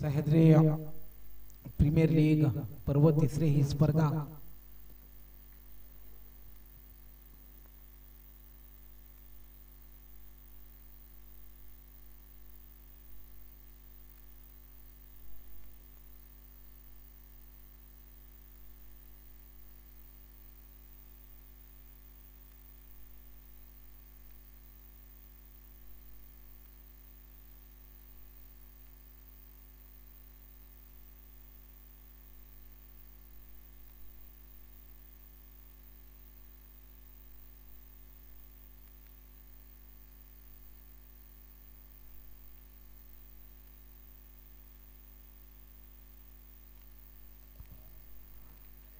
Sahyadri premier league पर्व तिसरी ही स्पर्धा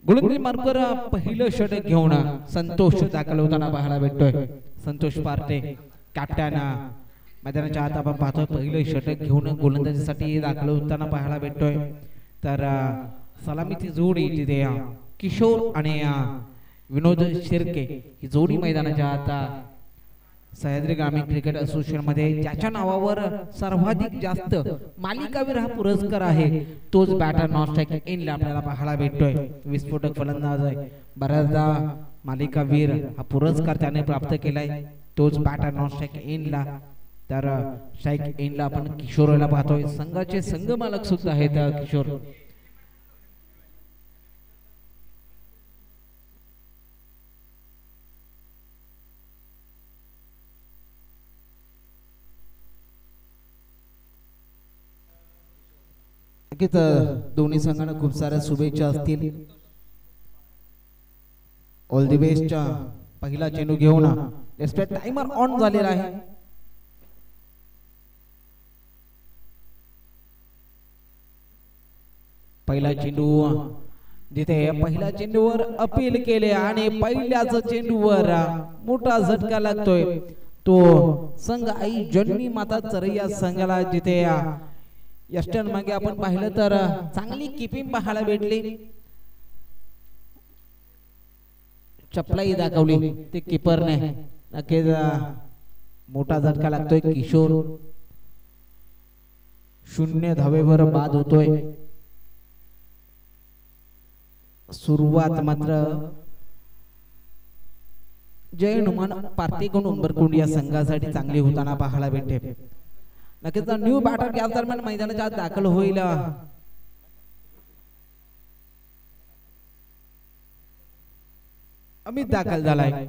गोलंदाजी मार्कर पहिलं षटक घेऊन संतोष दाखल होताना पाहायला भेटतोय. संतोष पार्टे कॅप्टन मैदानाच्या आत आपण पाहतोय पहिलं षटक घेऊन गोलंदाजीसाठी दाखल होताना पाहायला भेटतोय. तर सलामीची जोडी तिथे किशोर आणि विनोद शिर्के ही जोडी मैदानाच्या आत सह्याद्री ग्रामीण क्रिकेट असोसिएशन मध्ये ज्याच्या नावावर सर्वाधिक जास्त मालिकावीर हा पुरस्कार आहे तोच बॅटर नॉन स्ट्राइक इनला आपल्याला पाहायला भेटतोय. विस्फोटक फलंदाज आहे, बऱ्याचदा मालिकावीर हा पुरस्कार त्याने प्राप्त केलाय तोच बॅटर नॉन स्ट्राइक इनला. तर स्ट्राइक इनला आपण किशोरला पाहतोय. संघाचे संघ मालक सुद्धा आहेत किशोर. दोन्ही संघांना खूप साऱ्या शुभेच्छा असतील. All the best. पहिला चेंडू घेऊन टाइमर ऑन झालेला आहे. पहिला चेंडू जिथे पहिल्या चेंडूवर अपील केले आणि पहिल्याच चेंडूवर मोठा झटका लागतोय तो संघ आई जन्मी माता चरैया संघाला. जिथे यस्टन मागे आपण पाहिलं तर चांगली किपिंग पाहायला भेटली, चपलाई दाखवली ते किपरने. नक्कीच मोठा झटका लागतोय. किशोर 0 धावेवर बाद होतोय. सुरुवात मात्र जय हनुमान पार्टीकडून उंबरकुंड या संघासाठी चांगली होताना पाहायला भेटते. नक्कीच न्यू बॅटर या दरम्यान मैदानाच्या आत दाखल होईल. अमित दाखल झालाय.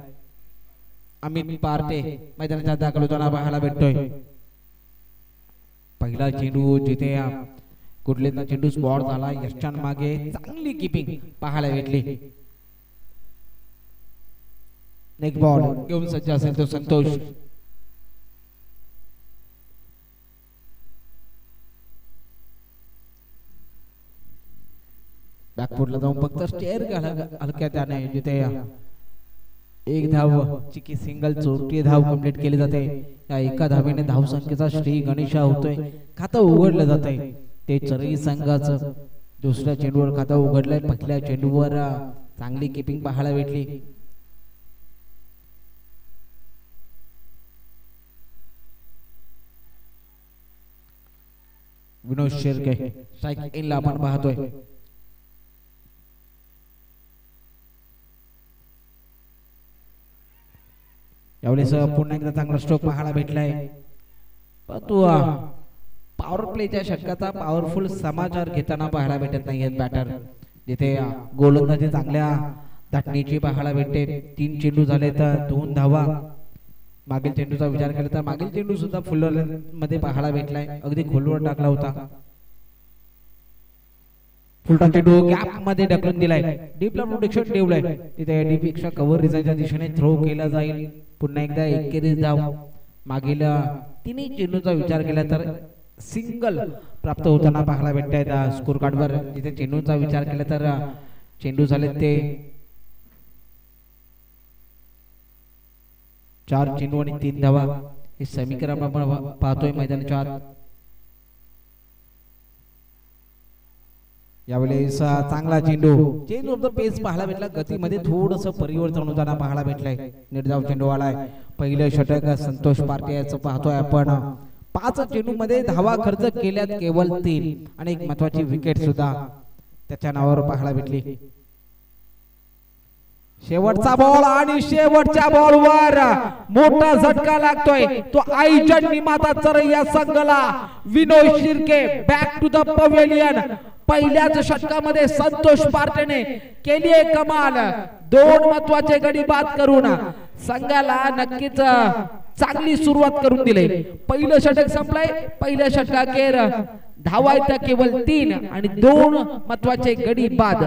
अमित पार्टे मैदानाच्या आत दाखल होताना पाहायला भेटतोय. पहिला चेंडू जिथे कुठलेचा चेंडू स्पॉट झाला. यशान मागे चांगली किपिंग पाहायला भेटली. नेक्स्ट बॉल घेऊन सज्ज असेल तो संतोष. बॅकफुटला जाऊन फक्त स्टेअर हलक्या त्याने जिथे एक धाव चिकी सिंगल चोरटी धाव कंप्लीट केली जाते. या एका धावेने धाव संख्येचा श्री गणेशा होतोय. खातं उघडलं जातंय ते चरई संघाचं. दुसऱ्या चेंडूवर खातं उघडलंय. पहिल्या चेंडूवर चांगली किपिंग पाहायला भेटली. विनोद शिर्के स्ट्राइक इनला आपण पाहतोय. यावेळेस पुन्हा एकदा चांगला स्ट्रोक पाहायला भेटलाय. परंतु पॉवर प्लेच्या षटकाचा पॉवरफुल समाचार घेताना पाहायला भेटत नाहीयेत बॅटर. जिथे गोलंदाजी चांगल्या धाटणीची पाहायला भेटते. 3 चेंडू झाले तर 2 धावा. मागील चेंडूचा विचार केला तर मागील चेंडू सुद्धा फुल मध्ये पाहायला भेटलाय. अगदी खोलवर टाकला होता. फुलटॉन चेंडू गॅप मध्ये ढकलून दिलाय. डीपला प्रोटेक्शन ठेवलंय. तिथे डीप पेक्षा कव्हर रिझाईनच्या दिशेने थ्रो केला जाईल. पुन्हा एकदा 21 धाव. मागील 3 चेंडूचा विचार केला तर सिंगल प्राप्त होताना पाहायला भेटतायत स्कोर कार्डवर. जिथे चेंडूचा विचार केला तर चेंडू झाले ते 4 चेंडू आणि 3 धावा. हे समीकरण आपण पाहतोय मैदानाच्या आत. यावेळेस चांगला चेंडू चेंज ऑफ द पेस पाहायला भेटला. गतीमध्ये थोडंसं परिवर्तन होताना पाहायला भेटलंय. निर्धाव चेंडू आलाय. पहिलं षटक संतोष पार्टे याचं पाहतोय आपण. 5 चेंडूमध्ये धावा खर्च केल्यात केवळ 3 आणि एक महत्वाची विकेट सुद्धा त्याच्या नावावर पाहायला भेटली. शेवटचा बॉल आणि शेवटच्या बॉलवर मोठा झटका लागतोय तो आयोजन निर्माता चरैया संघाला. Vinod Shirke back to the pavilion. पहिल्याच षटकामध्ये संतोष पार्टेने केली आहे कमाल. 2 महत्वाचे गडी बाद करून संघाला नक्कीच चांगली सुरुवात करून दिली. पहिलं षटक संपलंय. पहिल्या षटकाखेर धावा आहेत केवळ 3 आणि 2 महत्वाचे गडी बाद.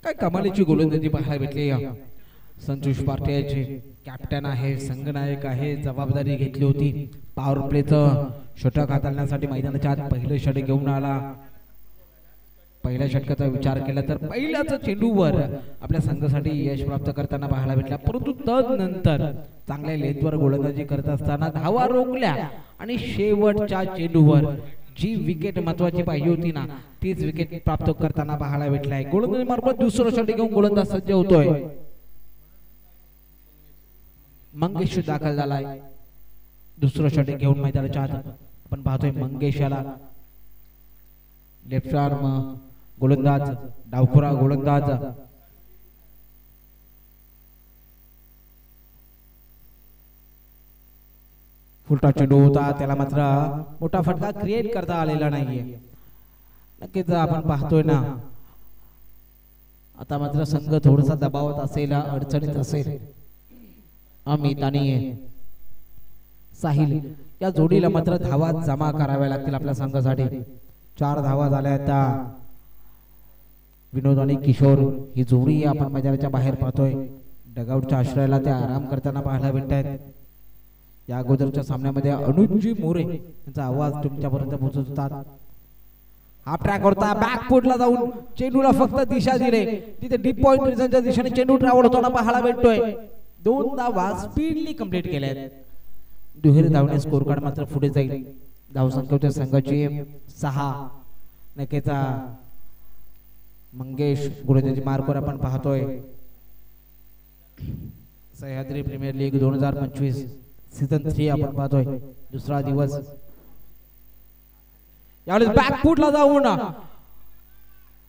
काय कमालीची गोलंदाजी पाहायला भेटली. संतोष पार्टे कॅप्टन आहे, संघनायक आहे, जबाबदारी घेतली होती. पॉवर प्लेचं षटक हाताळण्यासाठी मैदानाच्या आत पहिलं षटक घेऊन आला. पहिल्या षटकाचा विचार केला तर पहिल्याच चेंडूवर आपल्या संघासाठी यश प्राप्त करताना पाहायला भेटला. परंतु तदनंतर चांगल्या लेथवर गोलंदाजी करत असताना धावा रोखल्या आणि शेवटच्या चेंडूवर जी विकेट महत्वाची पाहिजे होती ना तीच विकेट प्राप्त करताना पाहायला भेटलाय. गोलंदाजी मार्फत दुसरं षटक घेऊन गोलंदाज सज्ज होतोय. मंगेश दाखल झालाय दुसरं षटक घेऊन मैदानाच्या आत. आपण पाहतोय मंगेश याला लेफ्ट आर्म गोलंदाज, डावखुरा गोलंदाज. फुलटा चेंडू होता त्याला मात्र मोठा फटका क्रिएट करता आलेला नाहीये. नक्कीच आपण पाहतोय ना आता मात्र संघ थोडासा दबावात असेल, अडचणीत असेल. अमित आणि साहिल या जोडीला मात्र धावा जमा कराव्या लागतील आपल्या संघासाठी. 4 धावा झाल्या आता. विनोद आणि किशोर ही जोडी आपण मैदानाच्या बाहेर पाहतोय. डगआउटच्या आश्रयाला ते आराम करताना पाहायला भेटतात. या अगोदरच्या सामन्यामध्ये अनुजी मोरे यांचा आवाज तुमच्यापर्यंत पोहोचत होता. हाफ ट्रॅक होता, बॅक फुटला जाऊन चेंडूला फक्त दिशा दिले. तिथे डीप पॉइंट रिझनच्या दिशेने चेंडू ट्रॅव्हल होताना पाहायला भेटतोय. 2 धावा स्पीडली कंप्लीट केल्यात. दुहेरी धावणे स्कोर कार्ड मात्र पुढे जाईल. धावसंख्या होत्या संघाची 6. नक्कीचा मंगेश गोलंदाजी मार्कवर आपण पाहतोय. सह्याद्री प्रीमियर लीग 2025 सीझन 3 आपण पाहतोय. दुसरा दिवस. यावेळेस बॅकफुटला जाऊन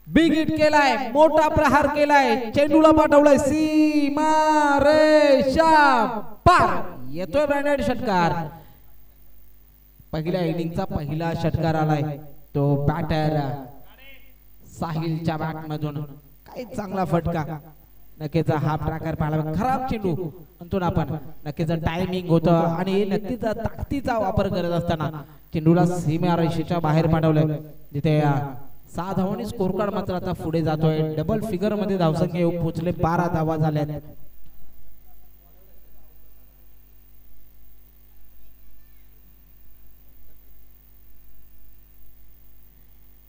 बिग हिट केलाय, मोठा प्रहार केलाय, चेंडूला पाठवलाय सीमा रेषा पार. येतोय ब्रँडेड षटकार. पहिल्या इनिंगचा पहिला षटकार आलाय तो बॅटर साहिलच्या बॅट मधून. काय चांगला फटका. नक्कीच हाफ ट्रॅकर पाहिला. खराब चेंडू म्हणतो ना आपण. नक्कीच टायमिंग होतं आणि नक्कीच ताकदीचा वापर करत असताना चेंडूला सीमा रेषेच्या बाहेर पाठवलं. जिथे 6 धावांनी स्कोर कार्ड मात्र आता पुढे जातोय. डबल फिगर मध्ये धावसंख्या येऊन पोहोचले. 12 धावा झाल्यात.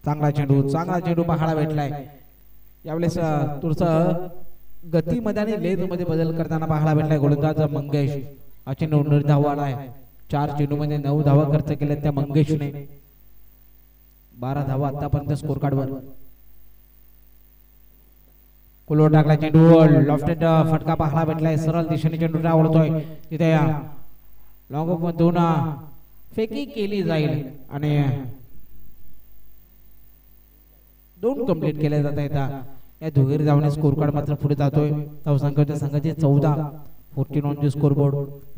चांगला चेंडू पाहायला भेटलाय. यावेळेस थोडस गतीमध्ये आणि लेथ मध्ये बदल करताना पाहायला भेटलाय गोलंदाज मंगेश. हा चेंडू निर्धाव आलाय. 4 चेंडूमध्ये 9 धावा खर्च केल्या त्या मंगेशने. 12 धावा आतापर्यंत स्कोर कार्डवर. कुलवर टाकला चेंडू. लॉफ्टेड फटका पाहायला भेटलाय. सरळ दिशेने चेंडू आवडतोय. तिथे लॉंग ऑफ मधून फेकी केली जाईल आणि 2 कंप्लीट केल्या जात आहेत. या दुहेरी धावणे स्कोर कार्ड मात्र पुढे जातोय. धावसंख्या संघाचे 14. 14 on the score board.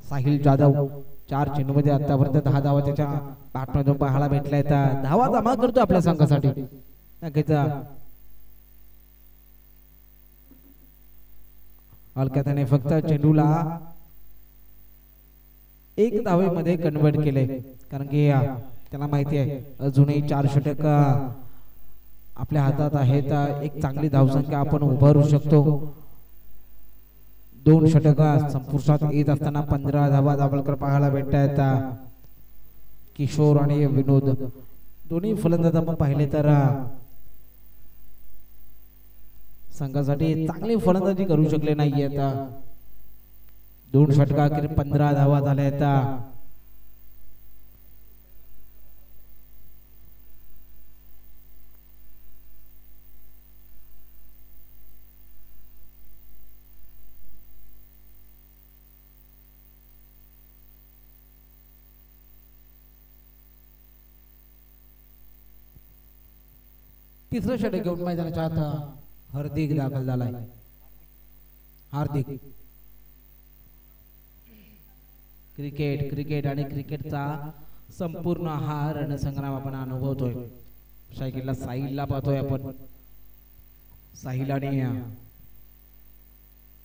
Sahil Jadhav 4 चेंडूमध्ये आतापर्यंत 10 धावा त्याच्या बॅटमधून पाहायला भेटल्या आहेत. धावा जमा करतो आपल्या संघासाठी. नक्कीच अलकाताने फक्त चेंडूला 1 धावेमध्ये कन्वर्ट केले. कारण की त्याला माहिती आहे अजूनही 4 षटक आपल्या हातात आहेत. एक चांगली धावसंख्या आपण उभारू शकतो. 2 षटक संपुष्टात येत असताना 15 धावा दाभोलकर पाहायला भेटतात. किशोर आणि विनोद दोन्ही फलंदाज आपण पाहिले तर संघासाठी चांगली फलंदाजी करू शकले नाही आता. 2 षटका अखेर 15 धावा झाल्या आता. तिसरं षटक घेऊन मैदानाच्या आत हार्दिक दाखल झालाय. हार्दिक क्रिकेट आणि क्रिकेटचा संपूर्ण हा रणसंग्राम आपण अनुभवतोय. सायकलला साहिलला पाहतोय आपण. साहिल आणि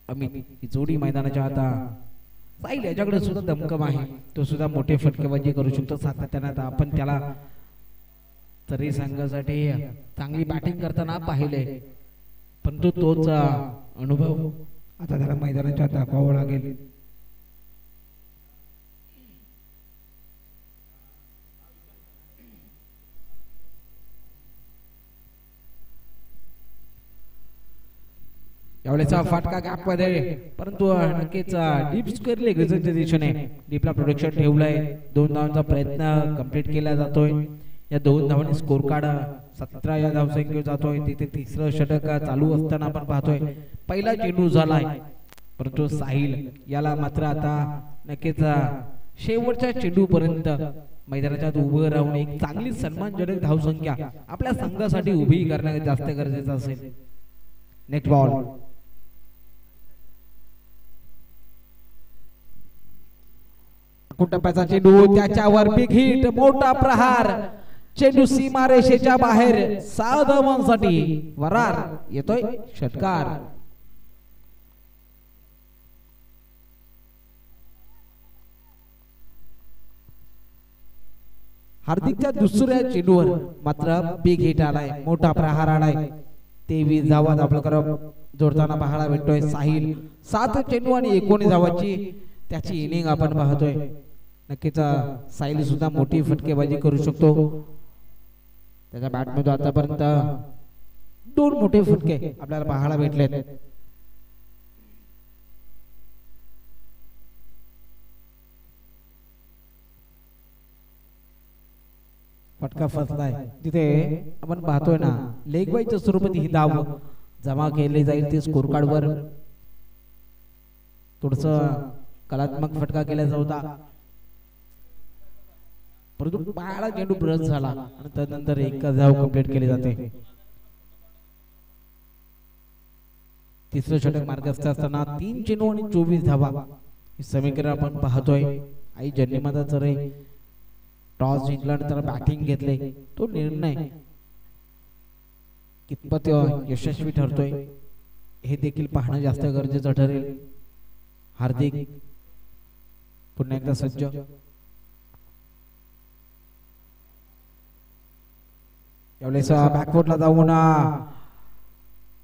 अमित ही जोडी मैदानाच्या आता. साहिल याच्याकडे सुद्धा दमकम आहे. तो सुद्धा मोठे फटकेबाजी करू शकतो सातत्याने. आपण त्याला तरी संघासाठी चांगली बॅटिंग करताना पाहिले, परंतु तोच अनुभव आता त्याला मैदानाच्या दाखवावा लागेल. यावेळेचा फाटका गॅप मध्ये, परंतु नक्कीच डीप स्क्वेअर लेगच्या दिशेने डीपला प्रोडक्शन ठेवलंय. 2 धावांचा प्रयत्न कंप्लीट केला जातोय. या 2 धावांनी स्कोर कार्ड 17 या धावसंख्येवर जातोय. तिथे तिसरं षटक चालू असताना आपण पाहतोय पहिला चेंडू झालाय, परंतु साहिल याला मात्र आता नक्कीच शेवटच्या चेंडू पर्यंत मैदानाच्या उभं राहून एक चांगली सन्मानजनक धावसंख्या आपल्या संघासाठी उभी करणे जास्त गरजेचं असेल. Next ball. टप्प्याचा चेंडू, त्याच्यावर बिग हिट, मोठा प्रहार. चेंडू सीमारेषेच्या बाहेर 6 धावांसाठी वरार येतोय षटकार. हार्दिकच्या दुसऱ्या चेंडूवर मात्र बिग हिट आलाय, मोठा प्रहार आलाय. 23 धावा आपल्याकडे जोडताना पाहायला भेटतोय. साहिल 7 चेंडू आणि 19 धावाची त्याची इनिंग आपण पाहतोय. नक्कीच साहिल सुद्धा मोठी फटकेबाजी करू शकतो. त्याच्या बॅटमध्ये आतापर्यंत 2 मोठे फटके आपल्याला पाहायला भेटले. फटका फसलाय. तिथे आपण पाहतोय ना, लेग बायच्या स्वरूपात ही धाव जमा केली जाईल. ती स्कोर कार्ड वर थोडस कलात्मक फटका केला होता, परंतु पायाला चेंडू ब्रश झाला आणि त्यानंतर एक धाव कंप्लीट केली जाते. तिसरं षटक मार्गस्थ असताना 3 चेंडू आणि 24 धावा हे समीकरण आपण पाहतोय. आई जन्नीमाता चरे टॉस जिंकल्यानंतर बॅटिंग घेतले. तो निर्णय कितपत यशस्वी ठरतोय हे देखील पाहणं जास्त गरजेचं ठरेल. हार्दिक पुन्हा एकदा सज्ज. यावेळेस बॅकफुटला जाऊन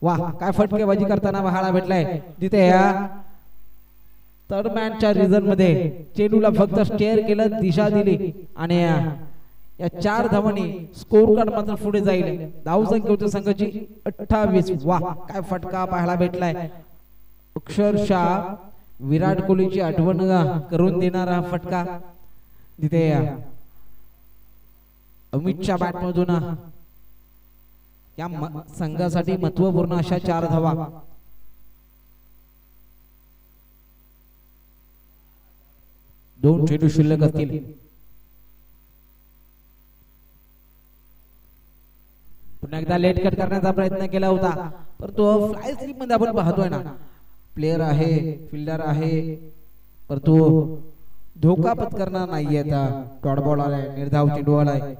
वाह, काय फटकेबाजी करताना पाहायला भेटलाय. जिथे या थर्ड मॅनच्या रिझन मध्ये चेंडूला फक्त स्टेअर केलं, दिशा दिली आणि या 4 धावांनी स्कोर कार्ड मात्र पुढे जाईल. धावसंख्या होती संघाची 28. वाह, काय फटका पाहायला भेटलाय. अक्षरशः विराट कोहलीची आठवण करून देणारा फटका. जिथे अमितच्या बॅट मधून या संघासाठी महत्वपूर्ण अशा 4 धावा. दोन चेंडू शिल्लक असतील. पुन्हा एकदा लेट कट करण्याचा प्रयत्न केला होता, परंतु फ्लाय स्लिप मध्ये आपण पाहतोय ना, प्लेयर आहे, फिल्डर आहे, परंतु धोका पत्करणार नाहीये. आता डॉट बॉल आलाय, निर्धाव चेंडू आलाय.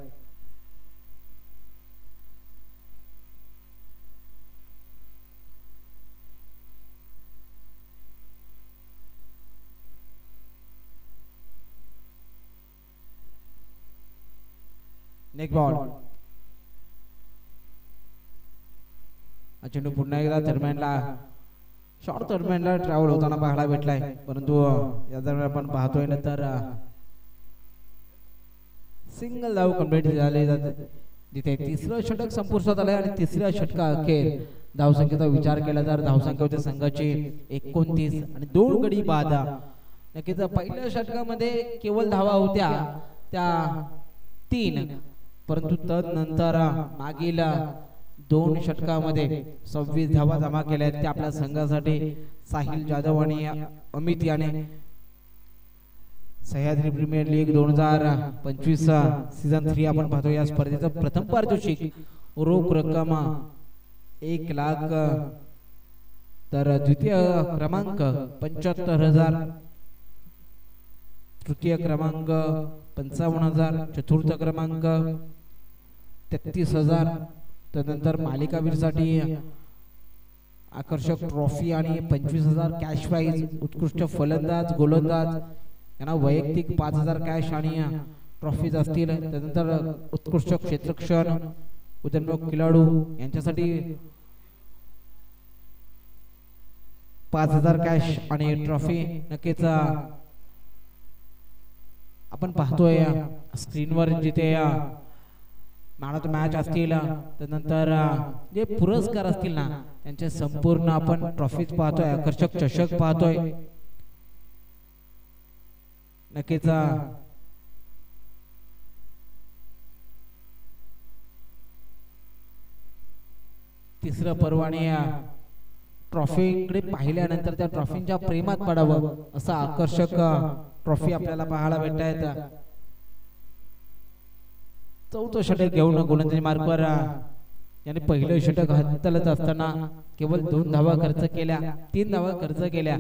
Next ball. चेंडू पुन्हा एकदा दरम्यानला शॉर्ट दरम्यानला ट्रॅव्हल होताना पाहायला भेटलाय, परंतु या दरम्यान आपण पाहतोय ना तर सिंगल धाव कंप्लीट झाले जाते. जिथे तिसरं षटक संपुष्टात आलंय आणि तिसऱ्या षटका अखेर धावसंख्येचा विचार केला तर धावसंख्या होते संघाची 29 आणि 2 गडी बाद. नक्कीच पहिल्या षटकामध्ये केवळ धावा होत्या त्या 3, परंतु तदनंतर मागील 2 षटकामध्ये 26 धावा जमा केल्या आहेत त्या आपल्या संघासाठी. साहिल जाधव आणि अमित याने सह्याद्री प्रीमियर लीग 2025 सीझन 3 आपण पाहतो. या स्पर्धेचं प्रथम पारितोषिक रोख रक्कम 1 लाख, तर द्वितीय क्रमांक 75,000, तृतीय क्रमांक 55,000, चतुर्थ क्रमांक 33,000. त्यानंतर मालिकावीरसाठी आकर्षक ट्रॉफी आणि 25,000 कॅश प्राइज. उत्कृष्ट फलंदाज गोलंदाज यांना वैयक्तिक 5,000 कॅश आणि ट्रॉफीज असतील. त्यानंतर उत्कृष्ट क्षेत्ररक्षण उदयोन्मुख खेळाडू यांच्यासाठी 5,000 कॅश आणि ट्रॉफी. नक्कीच आपण पाहतोय स्क्रीनवर जिथे मॅन ऑफ द मॅच असतील, त्यानंतर जे पुरस्कार असतील ना त्यांचे संपूर्ण आपण ट्रॉफीज पाहतोय, आकर्षक चषक पाहतोय. नक्कीच तिसरं पर्व आणि ट्रॉफीकडे पाहिल्यानंतर त्या ट्रॉफींच्या प्रेमात पडावं असं आकर्षक ट्रॉफी आपल्याला पाहायला भेटतायत. चौथं षटक घेऊन गोलंदाजी मार्गावर याने पहिलं षटक हाताळत असताना केवळ 2 धावा खर्च केल्या, 3 धावा खर्च केल्या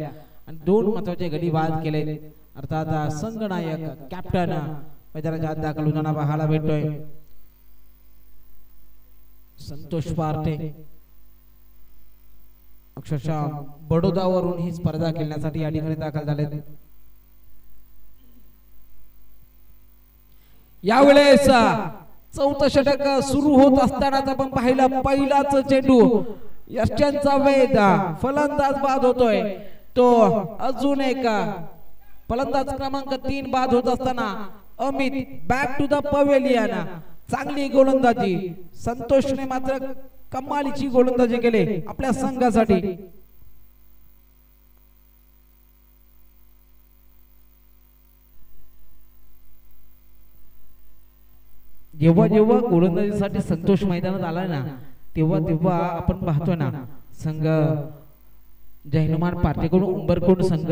आणि 2 महत्वाचे गडी बाद केले. अर्थात संघनायक कॅप्टन मैदानाच्या आत दाखल होताना पाहायला भेटतोय संतोष पार्टे. अक्षरशः बडोदावरून ही स्पर्धा खेळण्यासाठी या ठिकाणी दाखल झाले. यावेळेस चौथं षटक सुरू होत असतानाच आपण पाहिलं पहिलाच चेंडू यष्ट्यांचा वेध, फलंदाज बाद होतोय तो अजून एक फलंदाज क्रमांक 3 बाद होत असताना Amit back to the pavilion. चांगली गोलंदाजी संतोषने मात्र कमालीची गोलंदाजी केली आपल्या संघासाठी. जेव्हा जेव्हा गोलंदाजीसाठी संतोष मैदानात आला ना तेव्हा आपण पाहतोय ना संघ जैनुमान पार्टेकडून उंबरकोट संघ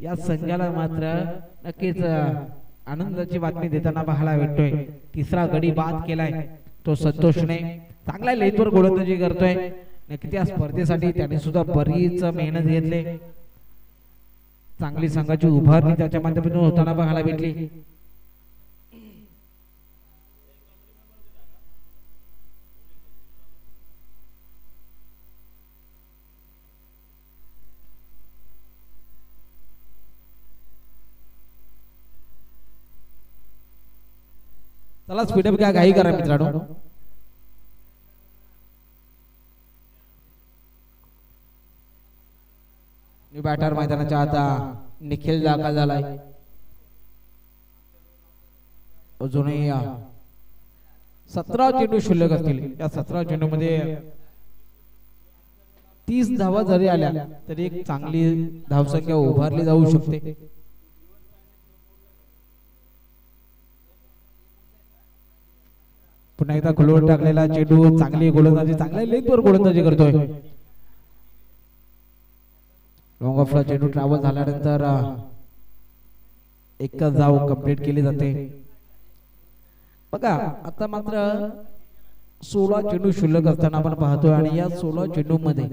या संघाला मात्र नक्कीच आनंदाची बातमी देताना पाहायला भेटतोय. तिसरा गडी बाद केलाय तो संतोषने. चांगला लेथवर गोलंदाजी करतोय. नक्की त्या स्पर्धेसाठी त्याने सुद्धा बरीच मेहनत घेतली. चांगली संघाची उभारणी त्याच्या माध्यमातून होताना पाहायला भेटली. चला स्पीडअप घ्या, घाई करा मित्रांनो. बॅटर मैदानाच्या आता निखिल दाखल झालाय. अजूनही 17 चेंडू शिल्लक असतील. या 17 चेंडू मध्ये 30 धावा जरी आल्या तरी एक चांगली धावसंख्या उभारली जाऊ शकते. पुन्हा एकदा खुलवर टाकलेला चेंडू, चांगली गोलंदाजी, चांगल्या लेगवर गोलंदाजी करतोय. लॉंग ऑफला चेंडू ट्रॅव्हल झाल्यानंतर एकच धाव कंप्लीट केली जाते. बघा आता मात्र 16 चेंडू शिल्लक असताना आपण पाहतोय आणि या 16 चेंडू मध्ये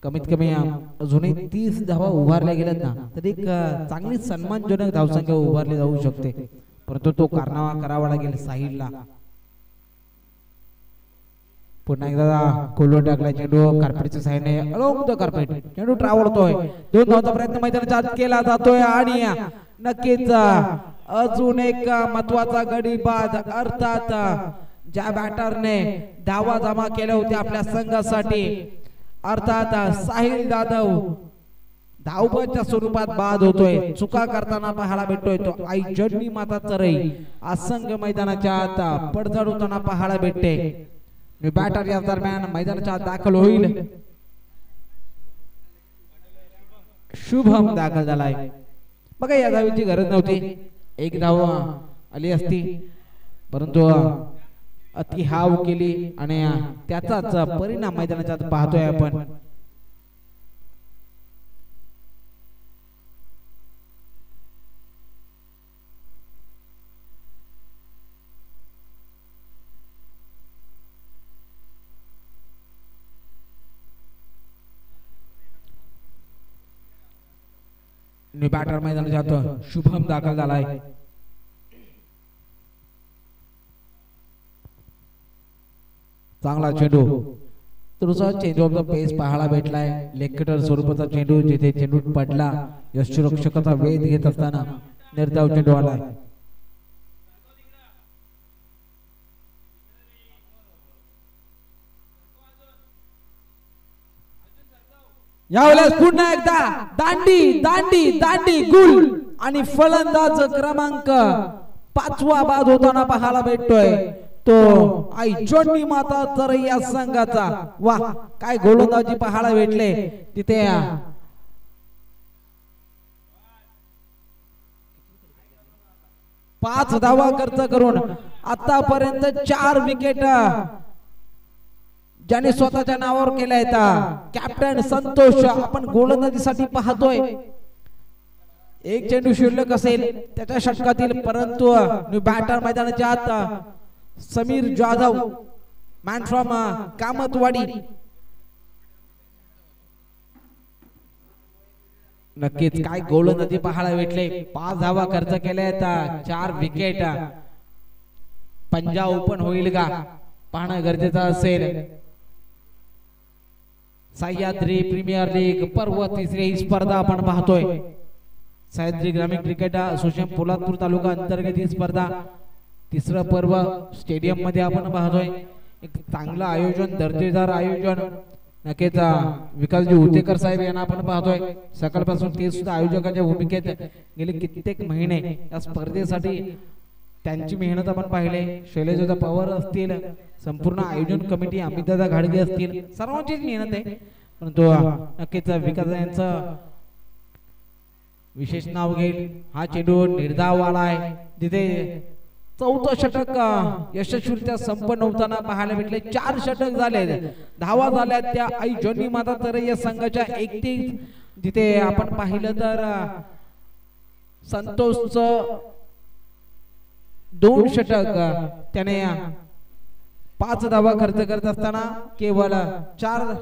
कमीत कमी अजूनही 30 धावा उभारल्या गेल्यात ना तर एक चांगली सन्मानजनक धावसंख्या उभारली जाऊ शकते. परंतु तो कारनामा करावा लागेल साहिलला. पुन्हा एकदा कोलवर टाकला चेंडू कार्पेटच्या साहाय्याने अलोंग द कार्पेट चेंडू ट्रॅव्हलतोय. 2 धावांचा प्रयत्न मैदानाच्या आत केला जातोय आणि नक्कीच अजून एक महत्वाचा गडी बाद. अर्थात ज्या बॅटरने धावा जमा केल्या होत्या आपल्या संघासाठी अर्थात साहिल जाधव धावबाच्या स्वरूपात बाद होतोय. चुका करताना पाहायला भेटतोय तो आई जडनी माता चरई. आज संघ मैदानाच्या आत पडझड होताना पाहायला भेटते. बॅटर या दरम्यान मैदानाच्या आत दाखल होईल. शुभम दाखल झालाय. बघा या धावेची गरज नव्हती, एक धाव आली असती, परंतु अति हाव केली आणि त्याचाच परिणाम मैदानाच्या आत पाहतोय आपण. बॅटर मैदानाच्या आत शुभम दाखल झालाय. चांगला चेंडू, तुझा चेंज ऑफ द पेस पाहायला भेटलाय. लेग स्वरूपाचा चेंडू, जिथे चेंडू पडला यष्टिरक्षकाचा वेध घेत असताना निर्धाव चेंडू आलाय. यावेळेस पुन्हा एकदा दांडी दांडी दांडी गुल आणि फलंदाज क्रमांक 5 बाद होताना पाहायला भेटतोय तो आई जोडणी माता तर या संघाचा. वा काय गोलंदाजी पाहायला भेटले तिथे. 5 धावा खर्च करून आतापर्यंत 4 विकेट ज्याने स्वतःच्या नावावर केल्या आहेत. कॅप्टन संतोष आपण गोलंदाजीसाठी पाहतोय. एक चेंडू शिल्लक असेल त्याच्या षटकातील, परंतु बॅटर मैदानाच्या आत समीर जाधव मॅन फ्रॉम कामतवाडी. नक्कीच काय गोलंदाजी पाहायला भेटले. 5 धावा खर्च केल्या आहेत, 4 विकेट. पंजाब ओपन होईल का पाहणं गरजेचं असेल. सह्याद्री प्रीमियर लीग पर्व 3 ही स्पर्धा आपण पाहतोय. सह्याद्री ग्रामीण क्रिकेट असोसिएशन पोलादपूर तालुका अंतर्गत ही स्पर्धा 3रं पर्व स्टेडियम मध्ये आपण पाहतोय. एक चांगलं आयोजन, दर्जेदार आयोजन. नक्कीच विकासजी उतेकर साहेब यांना आपण पाहतोय. सकाळपासून ते सुद्धा आयोजकाच्या भूमिकेत गेले कित्येक महिने या स्पर्धेसाठी त्यांची मेहनत आपण पाहिले. शैलेशदा पवार असतील, संपूर्ण आयोजन कमिटी, अमितदादा घाडगे असतील, सर्वांचीच मेहनत आहे. परंतु नक्कीच विकास यांचं विशेष नाव घेईल. हा चेंडू निर्धाव आला आहे, जिथे 4थं षटक यशस्वीरित्या संपन्न होताना पाहायला भेटले. 4 षटक झाले, धावा झाल्या त्या आई जोनी माता तरय्या संघाच्या 31. जिथे आपण पाहिलं तर संतोषचं 2 षटक, त्याने 5 धावा खर्च करत असताना केवळ 4.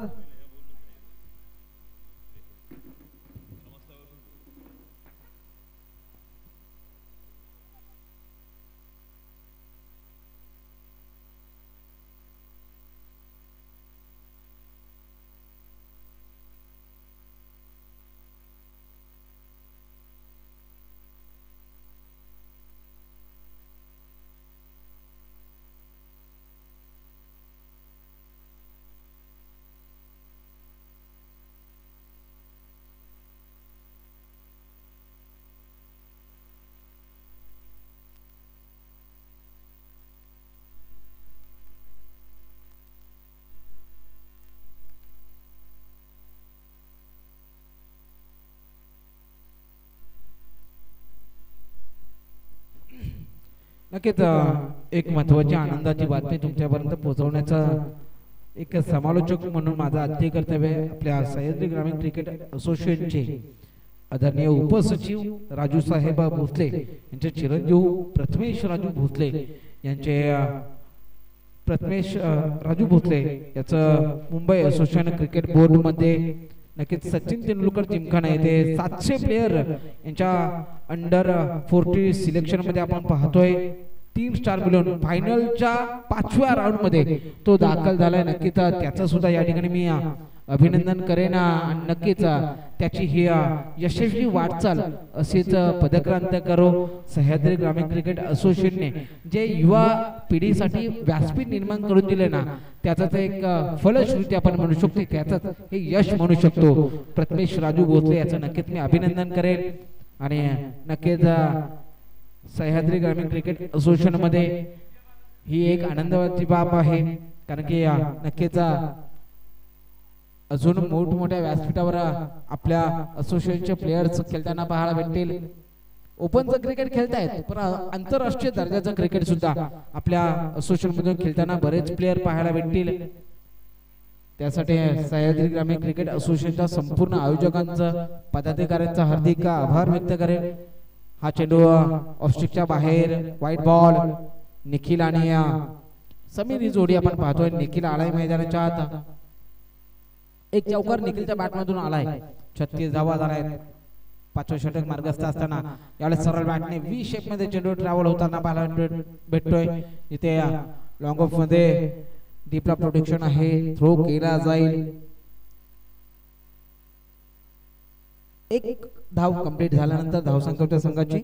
नक्कीच एक महत्वाची आनंदाची बातमी तुमच्यापर्यंत पोहोचवण्याचा एक समालोचक म्हणून माझा आद्य कर्तव्य आपल्या सह्याद्री ग्रामीण क्रिकेट असोसिएशनचे आदरणीय उपसचिव राजू साहेब भोसले यांचे चिरंजीव प्रथमेश राजू भोसले यांचे प्रथमेश राजू भोसले याचं मुंबई असोसिएशन क्रिकेट बोर्ड मध्ये नक्कीच सचिन तेंडुलकर जिमखाना येथे 700 प्लेयर यांच्या अंडर 40 सिलेक्शन मध्ये आपण पाहतोय. 3 स्टार मिळून फायनलच्या 5व्या राऊंड मध्ये तो दाखल झालाय. नक्कीच त्याचं सुद्धा या ठिकाणी मी अभिनंदन करेन आणि नक्कीच त्याची ही यशस्वी वाटचाल अशीच पदक्रांत करो. सह्याद्री ग्रामीण क्रिकेट असोसिएशनने जे युवा पिढीसाठी व्यासपीठ निर्माण करून दिले ना, त्याचाच एक फलश्रुती आपण म्हणू शकतो, त्याचाच हे यश म्हणू शकतो. प्रथमेश राजू भोसले याचं नक्कीच मी अभिनंदन करेन. आणि नक्कीच सह्याद्री ग्रामीण क्रिकेट असोसिएशन मध्ये ही एक आनंदाची बाब आहे, कारण की नक्कीच अजून मोठमोठ्या व्यासपीठावर आपल्या असोसिएशनचे प्लेयर्स खेळताना पाहायला भेटतील. ओपनचं क्रिकेट खेळतायत पण आंतरराष्ट्रीय दर्जाचं क्रिकेट सुद्धा आपल्या असोसिएशन मधून खेळताना बरेच प्लेयर पाहायला भेटतील. त्यासाठी सह्याद्री ग्रामीण क्रिकेट असोसिएशनच्या संपूर्ण आयोजकांचं पदाधिकाऱ्यांचा हार्दिक आभार व्यक्त करेल. हा चेंडू ऑफस्टिकच्या बाहेर व्हाईट बॉल निखिल आणि समीर ही जोडी आपण पाहतोय. निखिल आलाय मैदानाच्या आत. एक चौकार निखिलच्या बॅटमधून आलाय. 36 धावा झालाय. पाचवे षटक मार्गस्थ असताना यावेळेस सरळ बॅटने व्ही शेप मध्ये चेंडू ट्रॅव्हल होताना पाहायला भेटतोय. इथे लॉंग ऑफ मध्ये डीपला प्रोटेक्शन आहे. थ्रो केला जाईल. एक धाव कंप्लीट झाल्यानंतर धावसंख्या होत्या संघाची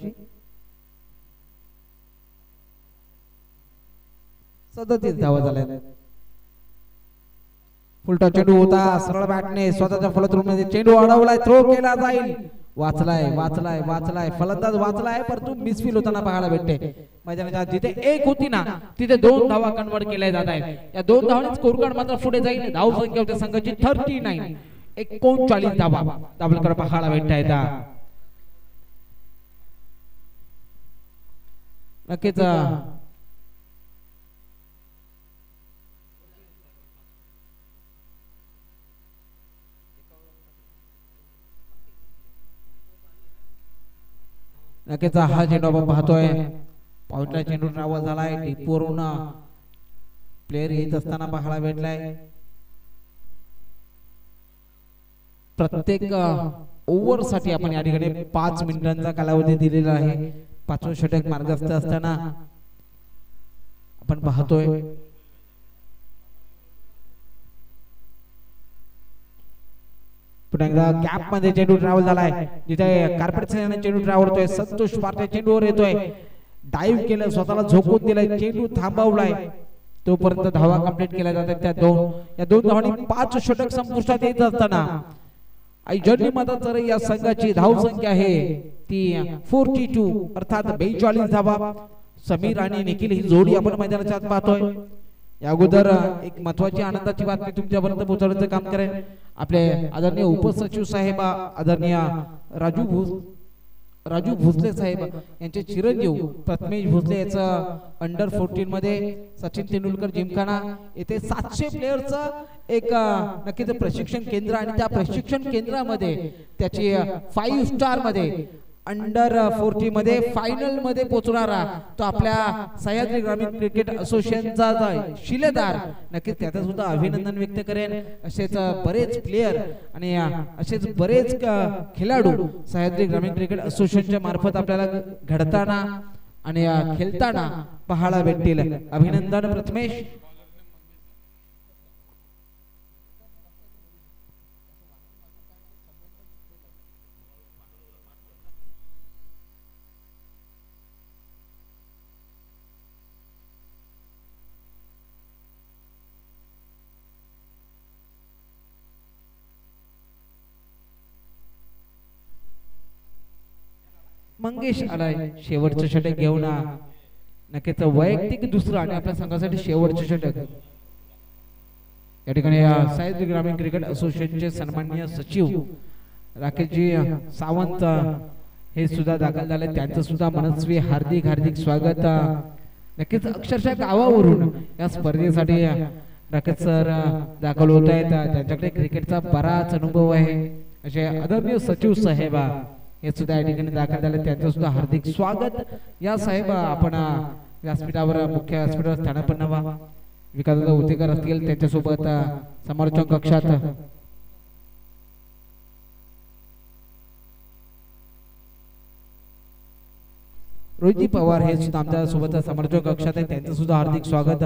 37 धावा झाल्या. फुलटा चेंडू होता. सरळ बॅटने स्वतःच्या फलंदाजीमध्ये चेंडू अडवलाय. थ्रो केला जाईल. वाचलाय फलंदाज वाचलाय परंतु मिसफील होताना पाहायला भेटते. मैदानाच्या जिथे एक होती ना तिथे 2 धावा कन्वर्ट केल्या जात आहेत. या 2 धावांनी स्कोर कार्ड मात्र पुढे जाईल. धाव संख्या होती संघाची 39. 39 धावा दाबलकर पाहायला भेटतायत. नक्कीच नक्कीच हा चेंडू आपण पाहतोय. पॉइंटला चेंडू ट्रॅव्हल झालाय. डीपवरून प्लेयर येत असताना पाहायला भेटलाय. प्रत्येक ओव्हर साठी आपण या ठिकाणी 5 मिनिटांचा कालावधी दिलेला आहे. पाचवे षटक मार्गस्थ असताना आपण पाहतोय पुन्हा कॅप मध्ये चेंडू ट्रॅव्हल झालाय. जिथे कार्पेट चेंडू ट्रॅव्हल होतोय. संतोष पार्टे चेंडूवर येतोय. डाईव्ह केलं. स्वतःला झोकून दिलाय. चेंडू थांबवलाय. तोपर्यंत धावा कंप्लीट केल्या जातात. या दोन धावांनी 5 षटक संपुष्टात येत असताना जर्नी मदर या संघाची धाव संख्या आहे ती 42 अर्थात 42 धावा. समीर आणि निखिल ही जोडी आपण मैदानाच्या आत पाहतोय. या अगोदर एक महत्वाची आनंदाची बातमी तुमच्यापर्यंत पोहोचवण्याचं काम करेन. आपले आदरणीय उपसचिव साहेब आदरणीय राजू भोसले साहेब यांचे चिरंजीव प्रथमेश भोसले याचं अंडर 14 मध्ये सचिन तेंडुलकर जिमखाना येथे 700 प्लेयरचं एक नक्कीच प्रशिक्षण केंद्र आणि त्या प्रशिक्षण केंद्रामध्ये त्याची 5 स्टार मध्ये अंडर 40 मध्ये फायनल मध्ये पोहोचणारा तो आपल्या सह्याद्री ग्रामीण क्रिकेट असोसिएशनचा शिलेदार. नक्कीच त्याचं सुद्धा अभिनंदन व्यक्त करेन. असेच बरेच प्लेयर आणि असेच बरेच खेळाडू सह्याद्री ग्रामीण क्रिकेट असोसिएशनच्या मार्फत आपल्याला घडताना आणि खेळताना पाहायला भेटतील. अभिनंदन प्रथमेश. मंगेश आलाय शेवटचं षटक घेऊन. नक्कीच वैयक्तिक दुसरं आणि आपल्या संघासाठी शेवटचं षटक. या ठिकाणी सह्याद्री ग्रामीण क्रिकेट असोसिएशनचे सन्माननीय सचिव राकेशजी सावंत हे सुद्धा दाखल झाले. त्यांचं सुद्धा मनस्वी हार्दिक हार्दिक स्वागत. नक्कीच अक्षरशः गावावरून या स्पर्धेसाठी राकेश सर दाखल होत आहेत. त्यांच्याकडे क्रिकेटचा बराच अनुभव आहे. असे आदरणीय सचिव साहेब हे सुद्धा या ठिकाणी दाखल झाले. त्यांचं सुद्धा हार्दिक स्वागत. या साहेब आपण व्यासपीठावर मुख्य व्यासपीठावर स्थानापन्न व्हा. विकासदादा उतेकर असतील त्यांच्यासोबत समालोचन कक्षात रोहितजी पवार हे सुद्धा आमच्या सोबत समालोचन कक्षात आहे. त्यांचं सुद्धा हार्दिक स्वागत.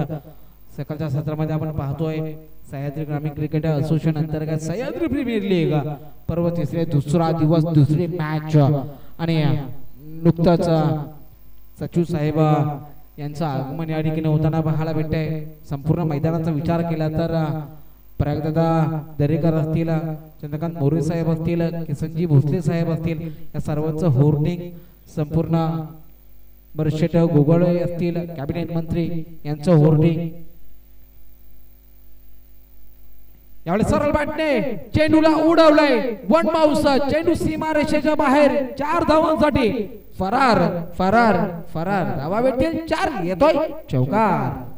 सकाळच्या सत्रामध्ये आपण पाहतोय सह्याद्री ग्रामीण क्रिकेट असोसिएशन अंतर्गत सह्याद्री प्रीमियर लीग पर्व तिसरे दुसरा दिवस दुसरी मॅच आणि नुकताच सचिव साहेब यांचं आगमन या ठिकाणी होताना पाहायला भेटतंय. संपूर्ण मैदानाचा विचार केला तर प्रयागदादा दरेकर असतील, चंद्रकांत मोरे साहेब असतील, किसनजी भोसले साहेब असतील, या सर्वांचं होर्डिंग संपूर्ण बरशेट गोगोळे असतील, कॅबिनेट मंत्री यांचं होर्डिंग यावेळी सरळ बॅटने चेंडूला उडवलंय वन बाउन्स चेंडू सीमा रेषेच्या बाहेर 4 धावांसाठी फरार फरार फरार धावा भेटेल 4 येतोय चौकार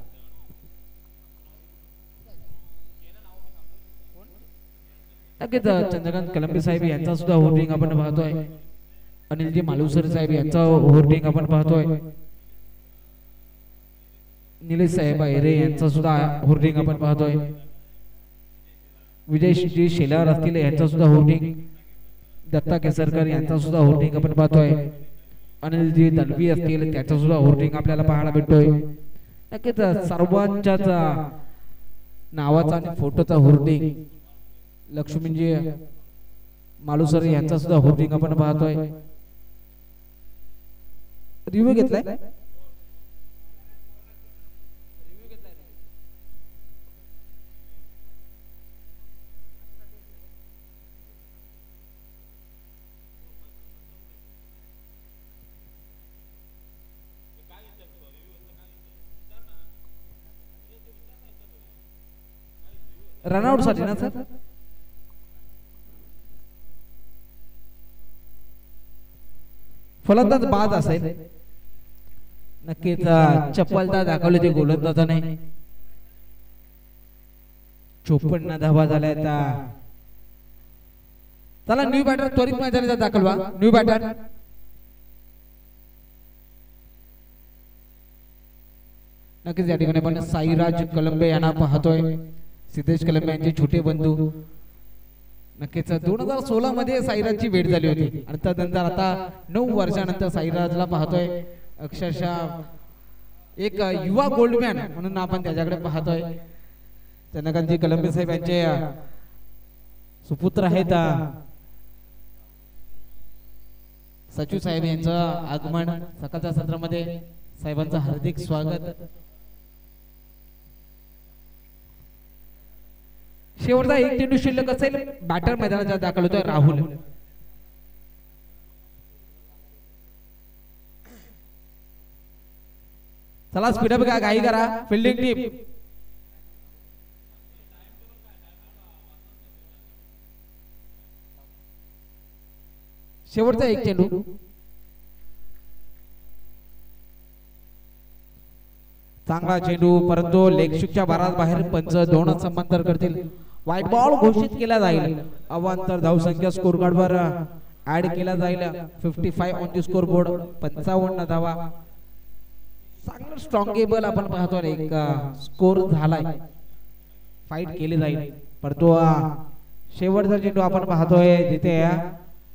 नक्कीच चंद्रकांत कलंबे साहेब यांचा सुद्धा होर्डिंग आपण पाहतोय अनिलजी मालुसर साहेब यांचा होर्डिंग आपण पाहतोय निलेश साहेब अहिरे यांचा सुद्धा होर्डिंग आपण पाहतोय विजयजी शेलार असतील यांचा सुद्धा होर्डिंग दत्ता केसरकर यांचा सुद्धा होर्डिंग आपण पाहतोय अनिलजी दलवी असतील त्याचा सुद्धा होर्डिंग आपल्याला पाहायला भेटतोय नक्कीच सर्वांच्याच नावाचा आणि फोटोचा होर्डिंग लक्ष्मीजी मालुसर यांचा सुद्धा होर्डिंग आपण पाहतोय रिव्ह्यू घेतलाय रनआउट साठी ना सर फलंदाज बाद असेल नक्कीच चप्पलता दाखवले ते गोलंदाजाने 54 धावा झाल्या चला न्यू बॅटर त्वरित मैदानाचा दाखल व्हा न्यू बॅटर नक्कीच या ठिकाणी आपण साईराज कलंबे यांना पाहतोय सिद्धेश कलंबे यांचे छोटे बंधू नक्कीच 2016 मध्ये साईराजची भेट झाली होती आणि त्यानंतर आता 9 वर्षानंतर साईराजला पाहतोय अक्षरशः एक युवा गोल्डमॅन म्हणून आपण त्याच्याकडे पाहतोय चंद्रकांतजी कलंबे साहेब यांचे सुपुत्र आहेत सचिव साहेब यांचं आगमन सकाळच्या सत्रामध्ये साहेबांचं हार्दिक स्वागत शेवटचा एक चेंडू शिल्लक असेल बॅटर मैदानाचा दाखल होतोय राहुल चला स्पीड अप घाई करा फिल्डिंग टीम शेवटचा एक चेंडू चांगला चेंडू परंतु लेगशूटच्या भारात बाहेर पंच 2 समांतर करतील व्हाईट बॉल घोषित केला जाईल अवांतर धावसंख्या स्कोर कार्डवर ऍड केला जाईल 55 ऑन द स्कोर बोर्ड 55 धावा चांगलं स्ट्रॉंग गेबल आपण पाहतो एक स्कोर झालाय फाईट केली जाईल परंतु शेवटचा चेंडू आपण पाहतोय जिथे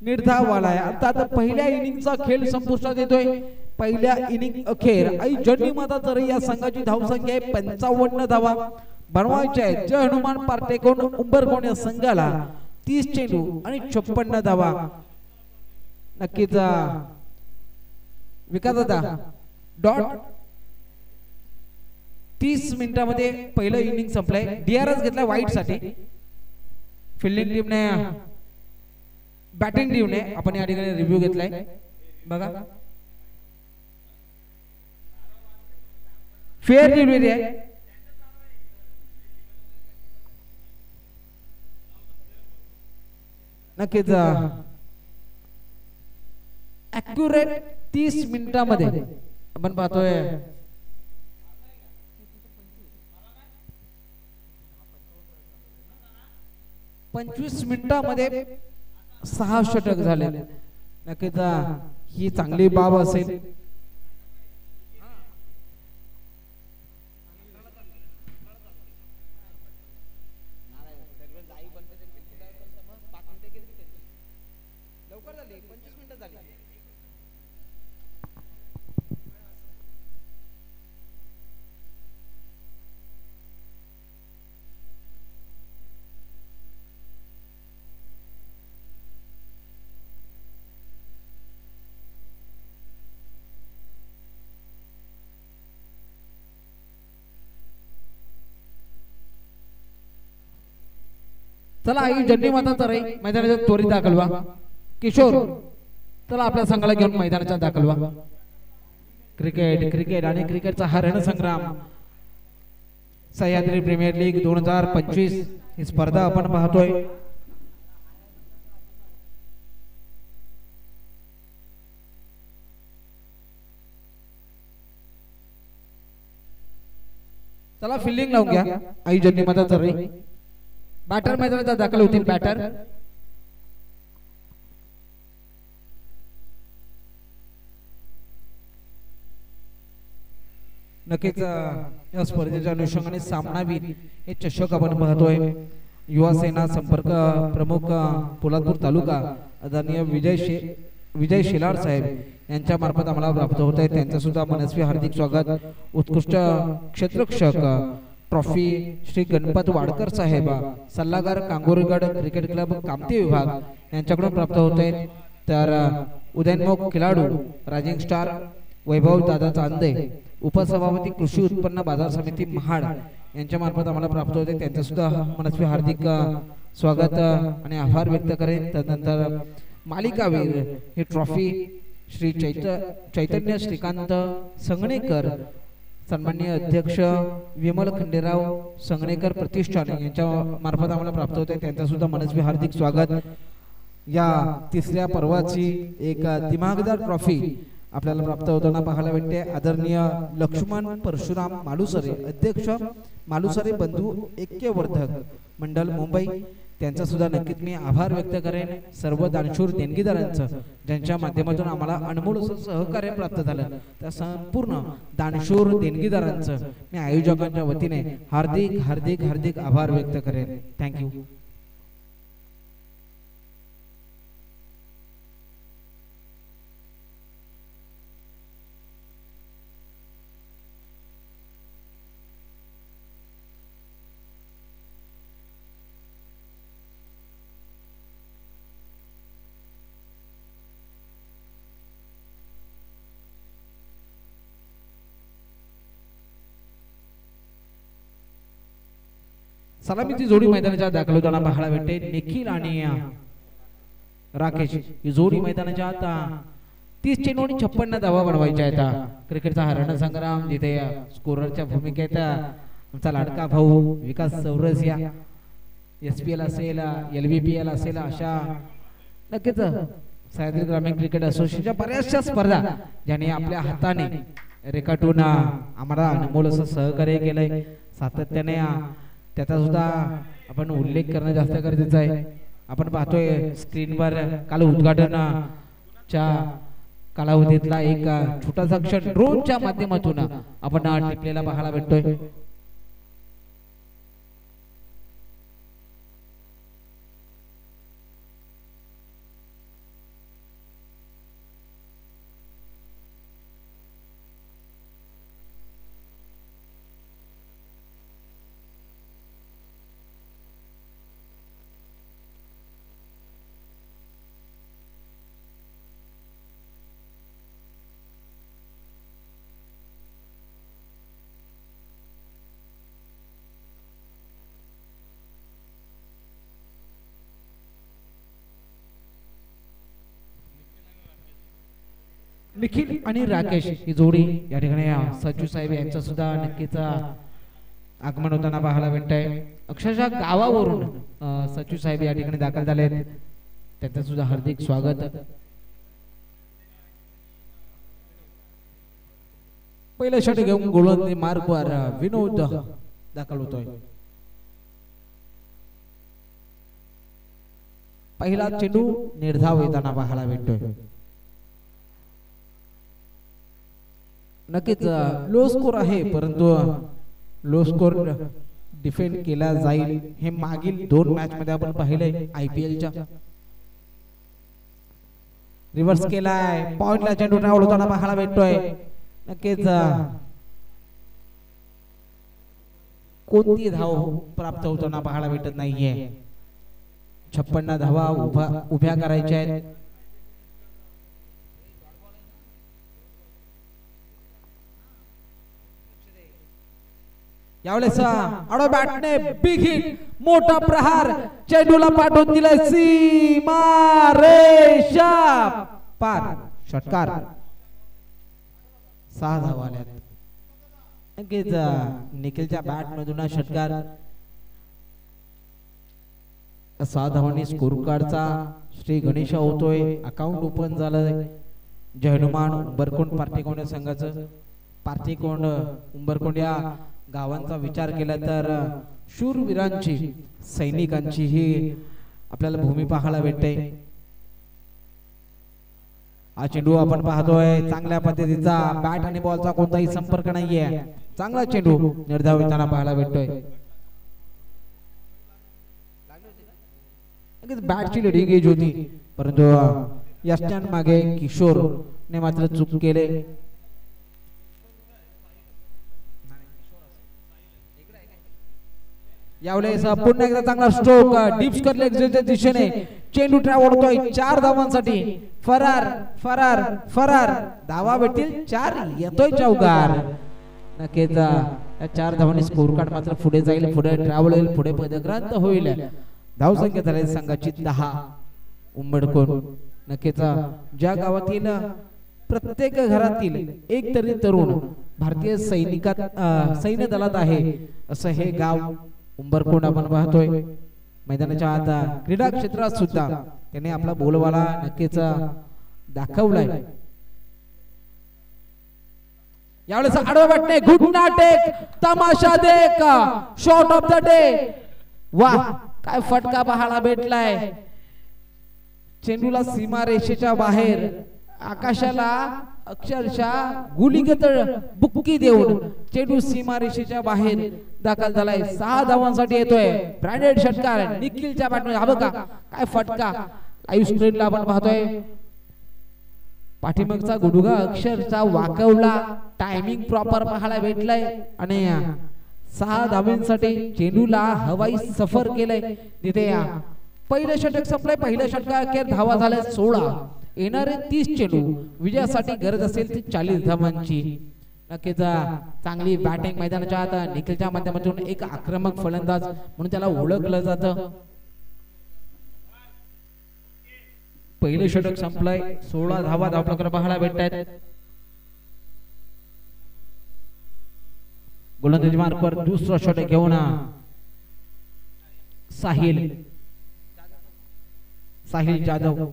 निर्धाव आलाय आता पहिल्या इनिंगचा खेळ संपुष्टात येतोय पहिल्या इनिंग अखेर आई जर्नी माता तर या संघाची धावसंख्या आहे 55 धावा बनवायच्या आहेत जय हनुमान पार्टेकोन उंबरकोण या संघाला 30 चेंडू आणि 56 धावा नक्कीच विकास दादा डॉट 30 मिनिटांमध्ये पहिलं इनिंग संपलंय डीआरएस घेतलाय वाईट साठी फिल्डिंग टीमने बॅटिंग टीमने आपण या ठिकाणी रिव्ह्यू घेतलाय बघा फेअर डिलिव्हरी आहे नक्कीच ॲक्युरेट 30 मिनिटांमध्ये आपण पाहतोय पंचवीस मिनिटांमध्ये 6 षटक झाले नक्कीच ही चांगली बाब असेल चला आई जन्नी माता तरई मैदानाच्या त्वरित दाखल व्हा किशोर चला आपल्या संघाला घेऊन मैदानाच्या दाखल व्हा क्रिकेट क्रिकेट आणि क्रिकेटचा हा रणसंग्राम सह्याद्री प्रीमियर लीग 2025 ही स्पर्धा आपण पाहतोय. चला फिल्डिंग लावून घ्या. आई जन्नी मदत जरी बॅटर मैदानात दाखल होतील. बॅटर नक्कीच या स्पर्धेच्या अनुषंगाने सामनावीर हे चषक आपण पाहतोय. युवा सेना संपर्क प्रमुख पोलादपूर तालुका आदरणीय विजय शेलार साहेब यांच्या मार्फत आम्हाला प्राप्त होत आहे. त्यांचं सुद्धा मनस्वी हार्दिक स्वागत. उत्कृष्ट क्षेत्ररक्षक ट्रॉफी श्री गणपत वाडकर साहेब सल्लागार कांगोरगड क्रिकेट क्लब कामती विभाग यांच्याकडून प्राप्त होत आहे. तर उदयनमुख खेळाडू रायझिंग स्टार वैभव दादा चांदे उपसभापती कृषी उत्पन्न बाजार समिती महाड यांच्या मार्फत आम्हाला प्राप्त होते. त्यांचं सुद्धा मनस्वी हार्दिक स्वागत आणि आभार व्यक्त करेन. त्यानंतर मालिकावीर ही ट्रॉफी श्री चैतन्य श्रीकांत संगणेकर सन्माननीय अध्यक्ष विमल खंडेराव संगणेकर प्रतिष्ठान यांच्या मार्फत आम्हाला प्राप्त होते. त्यांचं सुद्धा मनस्वी हार्दिक स्वागत. या तिसऱ्या पर्वाची एक दिमागदार ट्रॉफी आपल्याला प्राप्त होताना पाहायला भेटते. आदरणीय लक्ष्मण परशुराम मालुसरे अध्यक्ष मालुसरे बंधू ऐक्यवर्धक मंडळ मुंबई त्यांचा सुद्धा नक्कीच मी आभार व्यक्त करेन. सर्व दानशूर देणगीदारांचं ज्यांच्या माध्यमातून आम्हाला अनमोल सहकार्य प्राप्त झालं त्या संपूर्ण दानशूर देणगीदारांचं मी आयोजकांच्या वतीने हार्दिक हार्दिक हार्दिक आभार व्यक्त करेन. थँक्यू. सलामीची जोडी मैदानाच्या दाखल होताना पाहायला भेटते. निखिल आणि राकेश ही जोडी मैदानाच्या आता 30 चेंडू आणि 56 धावा बनवायच्या आहेत. क्रिकेटचा हा रणसंग्राम जिथे स्कोररच्या भूमिकेत आमचा लाडका भाऊ विकास चौरसिया SPL असेल LVPL असेल अशा नक्कीच सह्याद्री ग्रामीण क्रिकेट असोसिएशनच्या बऱ्याचशा स्पर्धा ज्याने आपल्या हाताने रेखाटून आम्हाला अनमोल असं सहकार्य केलंय. सातत्याने त्याचा सुद्धा आपण उल्लेख करणं जास्त गरजेचं आहे. आपण पाहतोय स्क्रीनवर काल उद्घाटनाच्या कालावधीतला एक छोटासा क्षण ड्रोनच्या माध्यमातून आपण टिपलेला पाहायला भेटतोय. निखिल आणि राकेश ही जोडी या ठिकाणी सचिव साहेब यांचं सुद्धा नक्कीच आगमन होताना पाहायला भेटतंय. अक्षरशः गावावरून सचिव साहेब या ठिकाणी दाखल झालेत. त्यांचं सुद्धा हार्दिक स्वागत. पहिलं षट घेऊन गोलंदाजी मार्गवर विनोद दाखल होतोय. पहिला चेंडू निर्धाव येताना पाहायला भेटतोय. नक्कीच लो स्कोर आहे परंतु लो स्कोर डिफेंड केला जाईल हे मागील 2 मॅच मध्ये आपण पाहिलंय. IPLच्या रिव्हर्स केलाय पॉइंटला चेंडू आउट होताना पाहायला भेटतोय. नक्कीच कोणती धाव प्राप्त होताना पाहायला भेटत नाहीये. 56 धावा उभ्या करायच्या आहेत. यावेळेस आडो बॅटने बिग हिट मोठा प्रहार चेंडूला पाठवून दिलाय सीमा रेषा पार. षटकार 6 धावा आल्यात. नक्कीच निखिलच्या बॅट मधून षटकार 6 धावांनी स्कोर कार्डचा श्री गणेश होतोय. अकाउंट ओपन झालंय जय हनुमान उंबरकोंड पार्टीकोंड संघाचं. पार्टीकोंड उंबरकोंड या गावांचा विचार केला तर शूरवीरांची सैनिकांची ही आपल्याला भूमी पाहायला भेटते. हा चेंडू आपण पाहतोय चांगल्या पद्धतीचा बॅट आणि बॉलचा कोणताही संपर्क नाहीये. चांगला चेंडू निर्धाव येताना पाहायला भेटतोय. बॅटची लिडिंग एज होती परंतु या स्टँड मागे किशोर ने मात्र चूक केले. यावेळेस पुन्हा एकदा चांगला स्ट्रोक डीप स्कर लेगच्या दिशेने चेंडू ट्रॅव्हल होतोय 4 धावांसाठी. फरार फरार फरार धावा भेटतील 4 येतोय चौकार. नक्कीच या 4 धावांनी स्कोर कार्ड मात्र पुढे जाईल, पुढे ट्रॅव्हल होईल, पुढे पदक्रांत होईल. धाव संख्या झाली संघाची 10 उंबरकोंड. नक्कीच ज्या गावातील प्रत्येक घरातील एक तरी तरुण भारतीय सैन्य दलात आहे असं हे गाव उंबरकोंड आपण पाहतोय. मैदानाच्या आत क्रीडा क्षेत्रात सुद्धा त्याने आपला बोलवाला नक्कीच दाखवलाय. यावेळेस आडवा बॅटने घुटना टेक तमाशा देख शॉट ऑफ द डे. वाह काय फटका पाहायला भेटलाय. चेंडूला सीमा रेषेच्या बाहेर आकाशाला अक्षरशः गुलीगत बुक्की देऊन चेंडू सीमा रेषेच्या बाहेर दाखल झालाय. 6 धावांसाठी येतोय ब्रँडेड षटकार निखिलच्या बॅटमध्ये. हा बघा काय फटका लाईव्ह स्क्रीनला आपण पाहतोय. पाठीमागचा गुडघा अक्षरशः वाकवला. टायमिंग प्रॉपर पाहायला भेटलाय आणि 6 धावांसाठी चेंडूला हवाई सफर केलंय. तिथे पहिलं षटक संपलंय. पहिल्या षटकाखेर धावा झाल्या 16. येणारे 30 चेंडू विजयासाठी गरज असेल ती 40 धावांची. नक्कीच चांगली बॅटिंग मैदानाच्या आत निखिलच्या माध्यमातून एक आक्रमक फलंदाज म्हणून त्याला ओळखलं जातं. पहिलं षटक संपलंय 16 धावा धावपळकर पाहायला भेटतायत. गोलंदाजी मार्कवर दुसरं षटक घेऊन साहिल जाधव.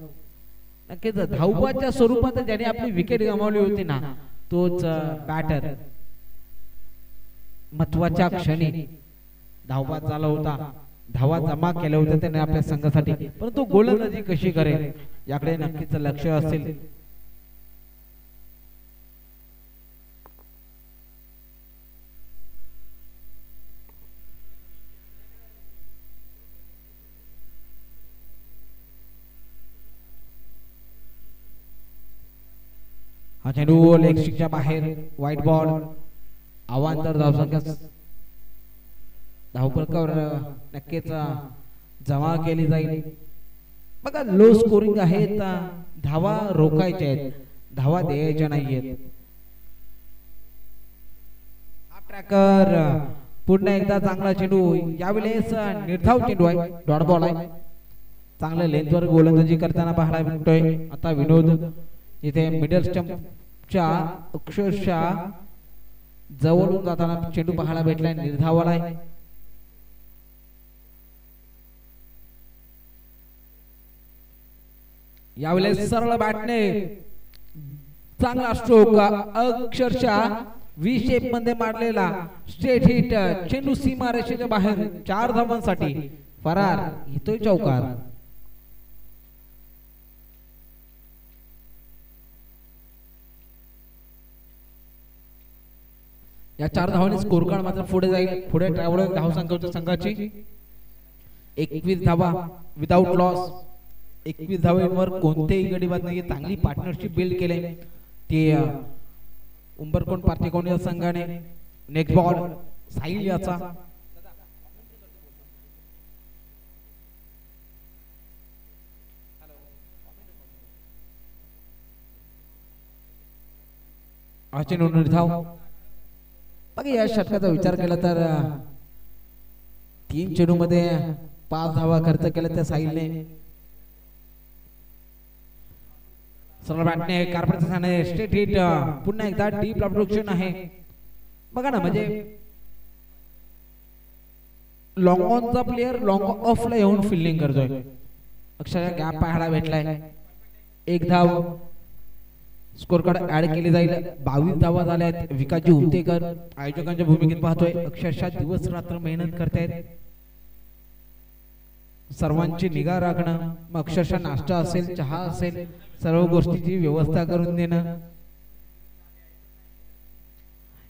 नक्कीच धावबाच्या स्वरूपात ज्याने आपली विकेट गमावली होती ना तोच बॅटर महत्वाच्या क्षणी धावबाद झाला होता. धावा जमा केल्या होत्या त्याने आपल्या संघासाठी. परंतु गोलंदाजी कशी करेल याकडे नक्कीच लक्ष असेल. हा चेंडू लेग स्टिकच्या बाहेर व्हाईट बॉल. अवांतर धावसंख्या धावपळकावर नक्कीच जमा केली जाईल. बघा लो स्कोरिंग आहेत. धावा रोखायच्या आहेत, धावा द्यायच्या नाहीयेत. हा ट्रॅकर पुन्हा एकदा चांगला चेंडू. यावेळेस निर्धाव चेंडू आहे, डॉट बॉल आहे. चांगल्या लेंथवर गोलंदाजी करताना पाहायला भेटतोय. आता विनोद इथे मिडल स्टंपच्या अक्षरशः जवळून जाताना चेंडू पाहायला भेटलाय. निर्धावाला आहे. यावेळेस सरळ बॅटने चांगला स्ट्रोक अक्षरशः व्ही शेप मध्ये मारलेला स्ट्रेट हिट. चेंडू सीमा रेषेच्या बाहेर 4 धावांसाठी फरार येतोय चौकार. या 4 धावांनी स्कोर कार्ड मात्र पुढे जाईल. पुढे ट्रॅव्हलर धाव संख्या संघाची 21 धावा विदाउट लॉस. 21 धावांवर कोणतेही गडीबाद नाही. चांगली पार्टनरशिप बिल्ड केले ते उंबरकोंड पार्टीकोंड या संघाने. नेक्स्ट बॉल साहिल याचा. निर्धाव. बघा या षटकाचा विचार केला तर 3 चेंडू मध्ये 5 धावा खर्च केल्या त्या साहिलने. सरळ बॅटने कार्पेटच्या स्ट्रेट हिट. पुन्हा एकदा डीप ऑब्स्ट्रक्शन आहे. बघा ना, म्हणजे लॉंग ऑनचा प्लेअर लॉंग ऑफला येऊन फिल्डिंग करतोय. अक्षरशः गॅप पाहायला भेटलाय. एक धाव स्कोर कार्ड ऍड केली जाईल. 22 धावा झाल्या आहेत. विकासजी उतेकर आयोजकांच्या भूमिकेत पाहतोय. अक्षरशः दिवस रात्र मेहनत करतायत. सर्वांची निगा राखणं, मग अक्षरशः नाश्ता असेल, चहा असेल, सर्व गोष्टीची व्यवस्था करून देणं.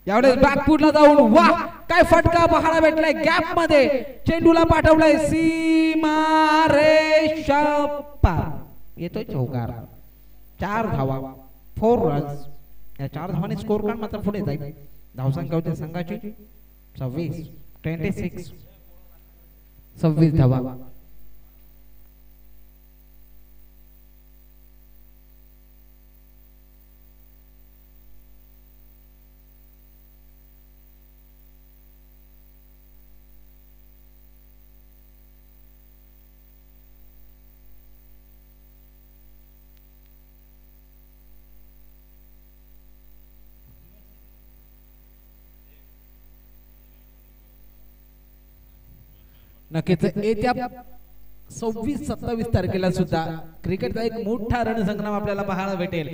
यावेळेस बॅकफुटला जाऊन वा काय फटका पाहायला भेटलाय. गॅप मध्ये चेंडूला पाठवलाय सीमारेषा पार. येतोय चौकार. 4 धावा, 4 रन्स. या 4 धावांनी स्कोर कार्ड मात्र पुढे जाईल. धावसंख्या होती संघाची 26 धावा. नक्कीच येत्या 26-27 तारखेला सुद्धा क्रिकेटचा एक मोठा रणसंग्राम आपल्याला पाहायला भेटेल.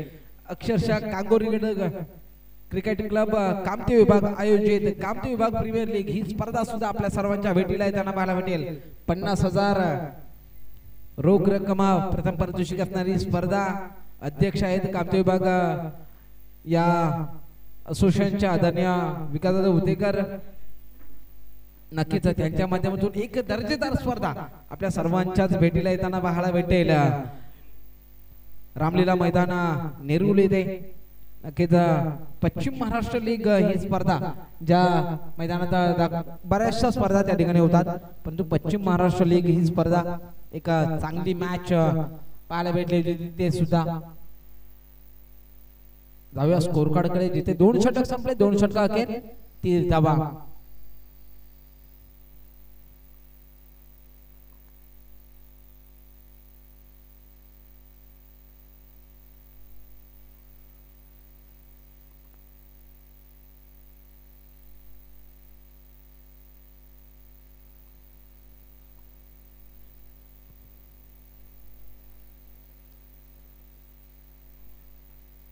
अक्षरशः कांगोरी क्रिकेट क्लब कामती विभाग आयोजित कामती विभाग प्रीमियर लीग ही स्पर्धा सुद्धा आपल्या सर्वांच्या भेटीला येताना पाहायला भेटेल. 50,000 रोख रक्कम प्रथम पारितोषिक असणारी स्पर्धा. अध्यक्ष आहेत कामती विभाग या असोसिएशनच्या आदरणीय विकासदादा उतेकर. नक्कीच त्यांच्या माध्यमातून एक दर्जेदार स्पर्धा आपल्या सर्वांच्याच भेटीला येताना पाहायला भेटेल. रामलीला मैदान नेरुल येथे नक्कीच पश्चिम महाराष्ट्र लीग ही स्पर्धा ज्या मैदानात बऱ्याचशा स्पर्धा त्या ठिकाणी होतात, परंतु पश्चिम महाराष्ट्र लीग ही स्पर्धा एक चांगली मॅच पाहायला भेटली. ते सुद्धा जाऊया स्कोर कार्ड कडे, जिथे 2 षटक संपले, 2 षटक अखेर 30 धावा.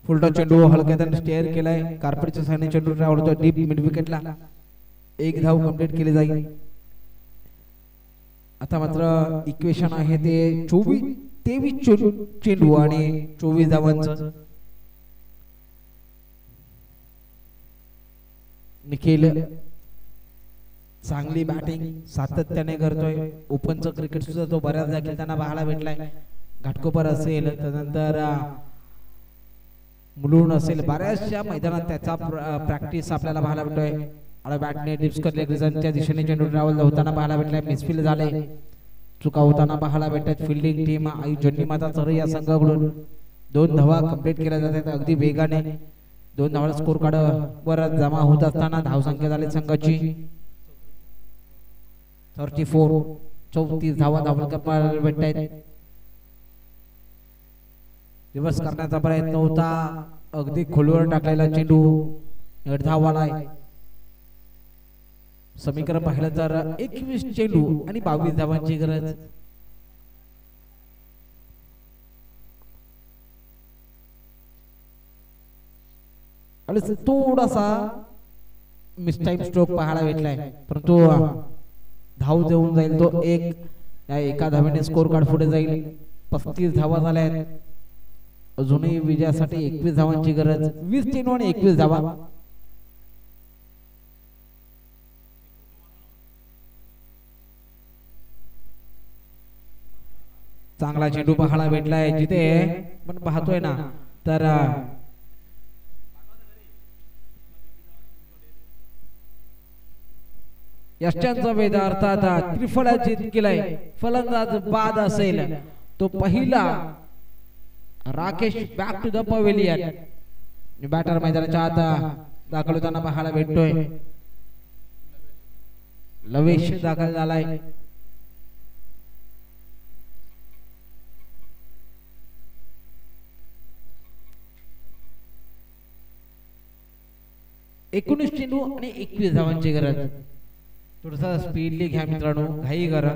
फुलटॉस चेंडू हलक्यात स्टेअर केलाय. कार्पेटच्या साहाय्याने चेंडू ट्रॅव्हल होतो डीप मिड विकेटला. 1 धाव कंप्लीट केली जाईल. आता मात्र इक्वेशन आहे ते 23 चेंडू आणि 24 धावांचं. निखिल चांगली बॅटिंग सातत्याने करतोय. ओपनचं क्रिकेट सुद्धा तो बऱ्याचदा खेळताना पाहायला भेटलाय. घाटकोपर असेल, त्यानंतर मुलुंड असेल, बऱ्याचशा मैदानात त्याचा प्रॅक्टिस आपल्याला पाहायला भेटतोय. आणि बॅटने डिप्स लेगच्या दिशेने चेंडू ट्रॅव्हल होताना पाहायला भेटलाय. मिसफील्ड झाले, चुका होताना पाहायला भेटतात. फिल्डिंग टीम जन्नी माता चर या संघाकडून 2 धावा कंप्लीट केल्या जातात अगदी वेगाने. 2 धावा स्कोर कार्ड वर जमा होत असताना धावसंख्या झाली संघाची 34 धावा धावल भेटतायत. रिव्हर्स करण्याचा प्रयत्न होता, अगदी खोलवर टाकलेला चेंडू 8 धावाला आहे. समीकरण पाहिलं तर 21 चेंडू आणि 22 धावांची गरज. आणि थोडासा मिसटाइम स्ट्रोक पाहायला भेटलाय, परंतु धाव देऊन जाईल तो एका धावेने स्कोर कार्ड पुढे जाईल. 35 धावा झाल्या आहेत. अजूनही विजयासाठी 21 धावांची गरज. 20 चेंडू आणि 21 धावा. चांगला चेंडू पाहायला भेटलाय. जिथे पण पाहतोय ना तर यष्ट्यांचा वेध अर्थात त्रिफळाची केलाय. फलंदाज बाद असेल तो पहिला Rakesh back to the pavilion. Batter मैदानाच्या आत दाखल होताना पाहायला भेटतोय. लवेश दाखल झालाय. 19 चेंडू आणि 21 धावांची गरज. थोडासा स्पीडली घ्या मित्रांनो, घाई करा.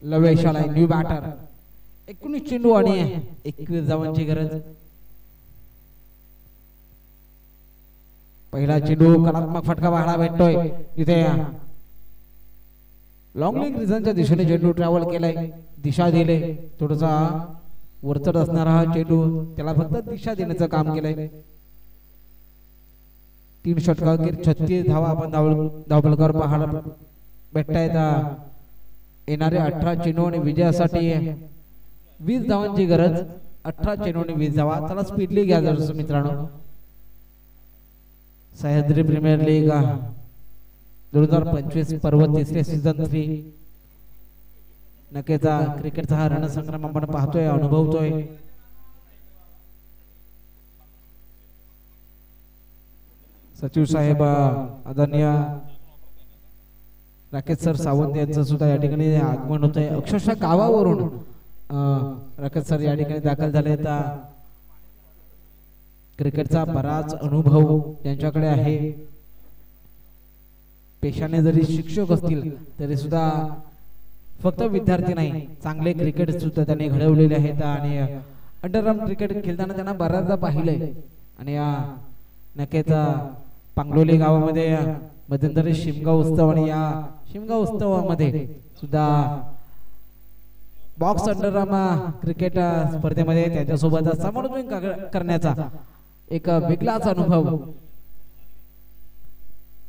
लवेश आलाय न्यू बॅटर. 19 चेंडू आणि 21 धावांची गरज. पहिला चेंडू कलात्मक फटका पाहायला भेटतोय. इथे लॉंग लेग रिझनच्या दिशेने चेंडू ट्रॅव्हल केलाय, दिशा दिले. थोडासा वरचढ असणारा हा चेंडू, त्याला फक्त दिशा देण्याचं काम केलंय. 3 षटकांखेर 36 धावा आपण धावफलकावर पाहायला भेटतायत. येणारे 18 चेंडू आणि विजयासाठी 20 धावांची गरज. 18 चेंडू आणि 20 धावा. त्याला स्पीडली घ्या जर मित्रांनो. सह्याद्री प्रीमियर लीग 2025 पर्व तिसरे सीझन 3. नक्कीच क्रिकेटचा हा रणसंग्राम आपण पाहतोय, अनुभवतोय. सचिव साहेब आदरणीय राकेश सर सावंत यांचं सुद्धा या ठिकाणी आगमन होत आहे. अक्षरशः गावावरून राकेश सर या ठिकाणी दाखल झाले. क्रिकेटचा बराच अनुभव त्यांच्याकडे आहे. पेशाने जरी शिक्षक असतील तरी सुद्धा फक्त विद्यार्थी नाही, चांगले क्रिकेट सुद्धा त्यांनी घडवलेले आहेत. आणि अंडरआर्म क्रिकेट खेळताना त्यांना बऱ्याचदा पाहिलंय. आणि नक्कीच पांगलोली गावामध्ये मध्यंतरी शिमगा उत्सव, आणि या शिमगा उत्सवामध्ये सुद्धा बॉक्स अंडरआर्म क्रिकेट स्पर्धेमध्ये त्याच्यासोबत समन्वय करण्याचा एक वेगळाच अनुभव.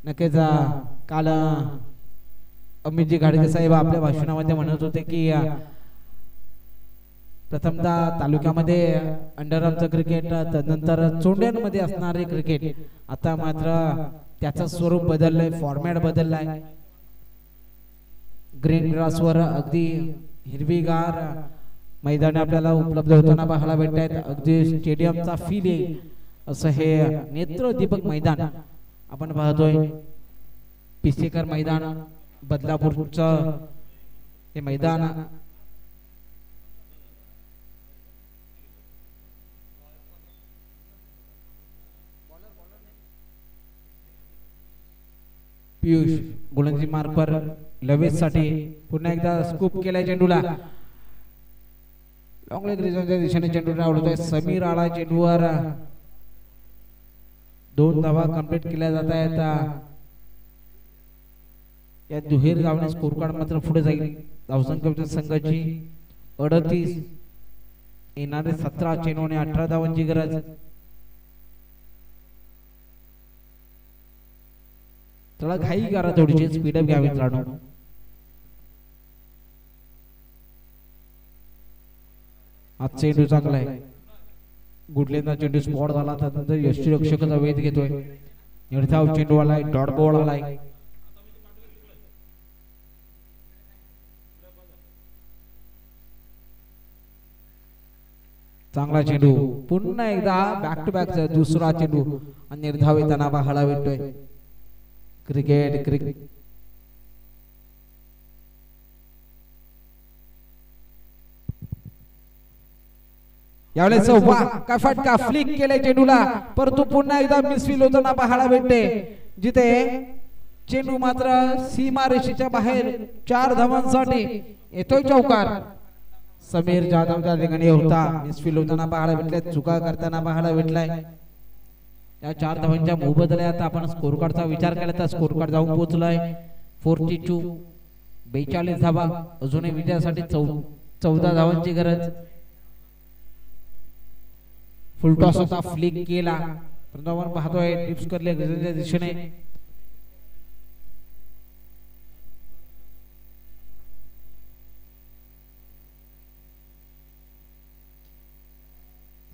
नक्कीच काल अमितजी घाडगे साहेब आपल्या भाषणामध्ये म्हणत होते की प्रथमतः तालुक्यामध्ये अंडरआर्मचं क्रिकेट, तदनंतर चोंड्यांमध्ये असणारे क्रिकेट. आता मात्र त्याचं स्वरूप बदललंय, फॉर्मॅट बदललाय. ग्रीन ग्रासवर अगदी हिरवीगार मैदान आपल्याला उपलब्ध होताना पाहायला भेटत आहेत. अगदी स्टेडियमचा फील येईल असं हे नेत्रदीपक मैदान आपण पाहतोय. पिसेकर मैदान, बदलापूरचं हे मैदान. पियुष गोलंदाजी मार्कवर लवेज साठी पुन्हा एकदा स्कूप केलाय चेंडूला. लॉंग लेग रिझनच्या दिशेने चेंडू आवडतोय. समीर आला चेंडूवर. 2 धावा कंप्लीट केल्या जात आहेत. या दुहेर धावने स्कोर कार्ड मात्र पुढे जाईल. धावसंख्या संघाची 38, येणारे 17 चेंडू आणि 18 धावांची गरज. थोडा घाई करा, थोडीशी स्पीडअप घ्या मित्रांनो. आज चेंडू चांगला आहे. गुडलेंदा चेंडू स्पॉट झाला, त्यानंतर यष्टीरक्षकाचा वेध घेतोय. निर्धाव चेंडू आलाय, डॉट बॉल आलाय. चांगला चेंडू, पुन्हा एकदा बॅक टू बॅकचा दुसरा चेंडू आणि निर्धाव येताना पाहायला भेटतोय. क्रिकेट क्रिकेट यावेळेस काय फटका, फ्लिक केले चेंडूला, परंतु पुन्हा एकदा मिसफील होताना पाहायला भेटते. जिथे चेंडू मात्र सीमा रेषेच्या बाहेर 4 धावांसाठी येतोय चौकार. समीर जाधव त्या ठिकाणी होता, मिसफील होताना पाहायला भेटले, चुका करताना पाहायला भेटलाय. या 4 धावांच्या मोबदल्यात आपण स्कोर कार्डचा विचार केला तर स्कोर कार्ड जाऊन पोहोचलाय 42. 42 धावा. अजूनही विजयासाठी 14 धावांची गरज. फुलटॉस होता, फ्लिक केला, परंतु आपण पाहतोय टिप्स करले गजरच्या दिशेने.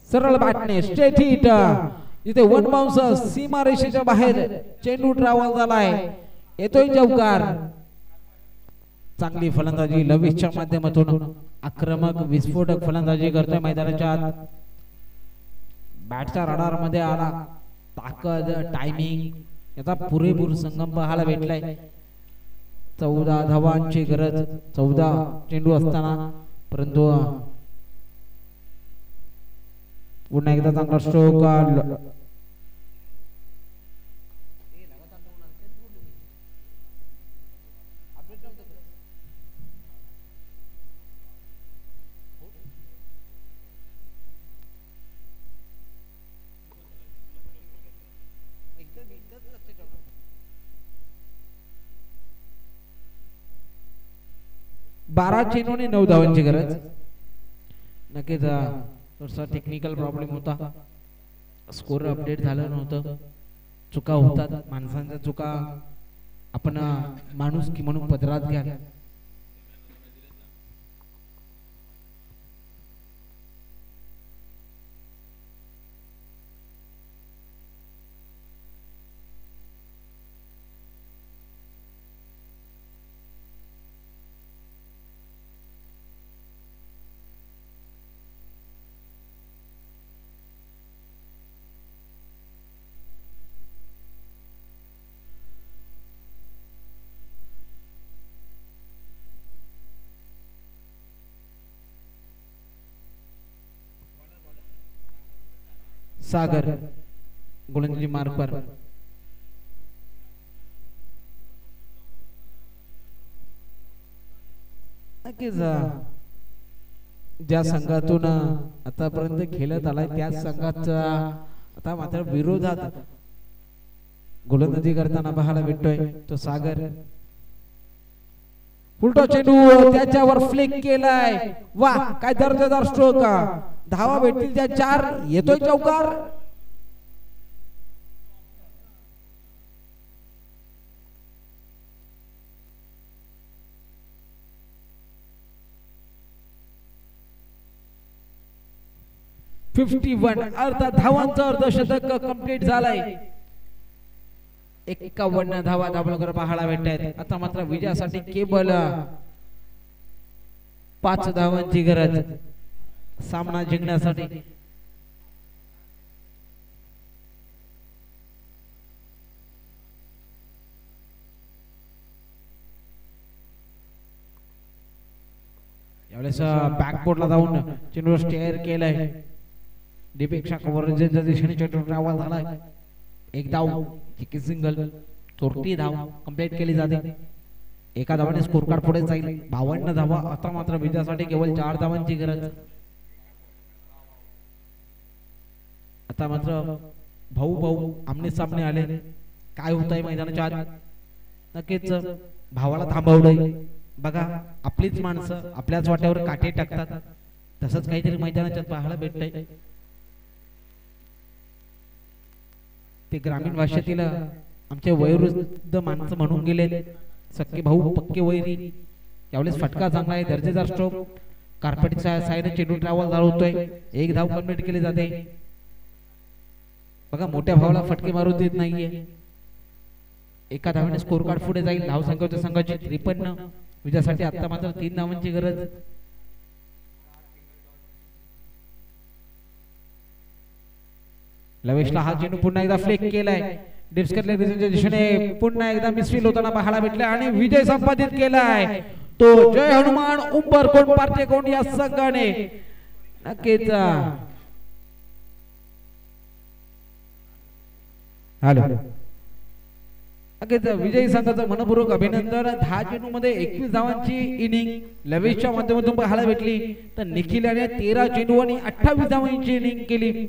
सरळ बॅटने स्ट्रेट हिट. इथे 1 बाउन्स सीमा रेषेच्या बाहेर चेंडू ट्रॅव्हल झालाय, येतोय चौकार. चांगली फलंदाजी लविशच्या माध्यमातून आक्रमक विस्फोटक फलंदाजी करतोय मैदानाच्या आत. बॅटचा रडार मध्ये आला. ताकद टायमिंग याचा पुरेपूर संगम पाहायला भेटलाय. 14 धावांची गरज 14 चेंडू असताना, परंतु पुन्हा एकदा चांगला स्ट्रोक. 12 चेंडू आणि 9 धावांची गरज. नक्कीच थोडासा टेक्निकल प्रॉब्लेम होता, स्कोर अपडेट झालं नव्हतं. चुका होतात, माणसांच्या चुका आपण माणुसकी म्हणून पदरात घ्या. सागर गोलंदाजी मार्ग पर. नक्कीच ज्या संघातून आतापर्यंत खेळत आलाय त्याच संघाचा आता मात्र विरोधात गोलंदाजी करताना पाहायला भेटतोय तो सागर. उलटा चेंडू त्याच्यावर फ्लिक केलाय. वाह, काय दर्जेदार स्ट्रोक. धावा भेटतील त्या 4. येतोय चौकार. अर्धा धावांचा अर्धशतक कंप्लीट झालाय. 51 धावा धावलकर पाहायला भेटतायत. आता मात्र विजयासाठी केवळ 5 धावांची गरज सामना जिंकण्यासाठी. यावेळेस बॅकबोर्डला जाऊन चेंडूवर स्टेअर केलाय. डीपेक्षा कव्हरेजच्या दिशेने चेंडू ट्रॅव्हल झालाय. एक धाव, एक सिंगल, 34 धाव कंप्लीट केली जाते. एका धावाने स्कोर कार्ड पुढे जाईल. 52 धावा. आता मात्र विजयासाठी केवळ 4 धावांची गरज. आता मात्र भाऊ आमने सामने आले. काय होत आहे मैदानाच्या आत. नक्कीच भावाला थांबवलंय. बघा, आपलीच माणसं आपल्याच वाट्यावर काटे टाकतात. तसंच काहीतरी मैदानाच्या पाहायला भेटतंय. ते ग्रामीण भाषेतील आमचे वयोवृद्ध माणसं म्हणून गेले सक्के भाऊ पक्के वैरी. यावेळेस फटका चांगला आहे, दर्जेदार स्ट्रोक. कार्पेटच्या साईडने चेंडू ट्रॅव्हल होतोय. एक धाव कंप्लीट केली जाते. बघा, मोठ्या भावाला फटके मारू देत नाहीये. एका धावाने स्कोर कार्ड पुढे जाईल. धाव संख्येच्या संघाची 53. विजयासाठी आता मात्र 3 धावांची गरज. लवेशला हा चेंडू पुन्हा एकदा फ्लिक केलाय. डिस्कटल्या दिशेने पुन्हा एकदा मिसफील होताना पाहायला भेटले आणि विजय संपादित केलाय तो जय हनुमान उंबरकोट पार्टेकोट या संघाने. नक्कीच हॅलो, नक्कीच विजयी संघाचं मनपूर्वक अभिनंदन. 10 चेंडू मध्ये 21 धावांची इनिंग लवेशच्या माध्यमातून पाहायला भेटली. तर निखिल याने 13 चेंडू आणि 28 धावांची इनिंग केली.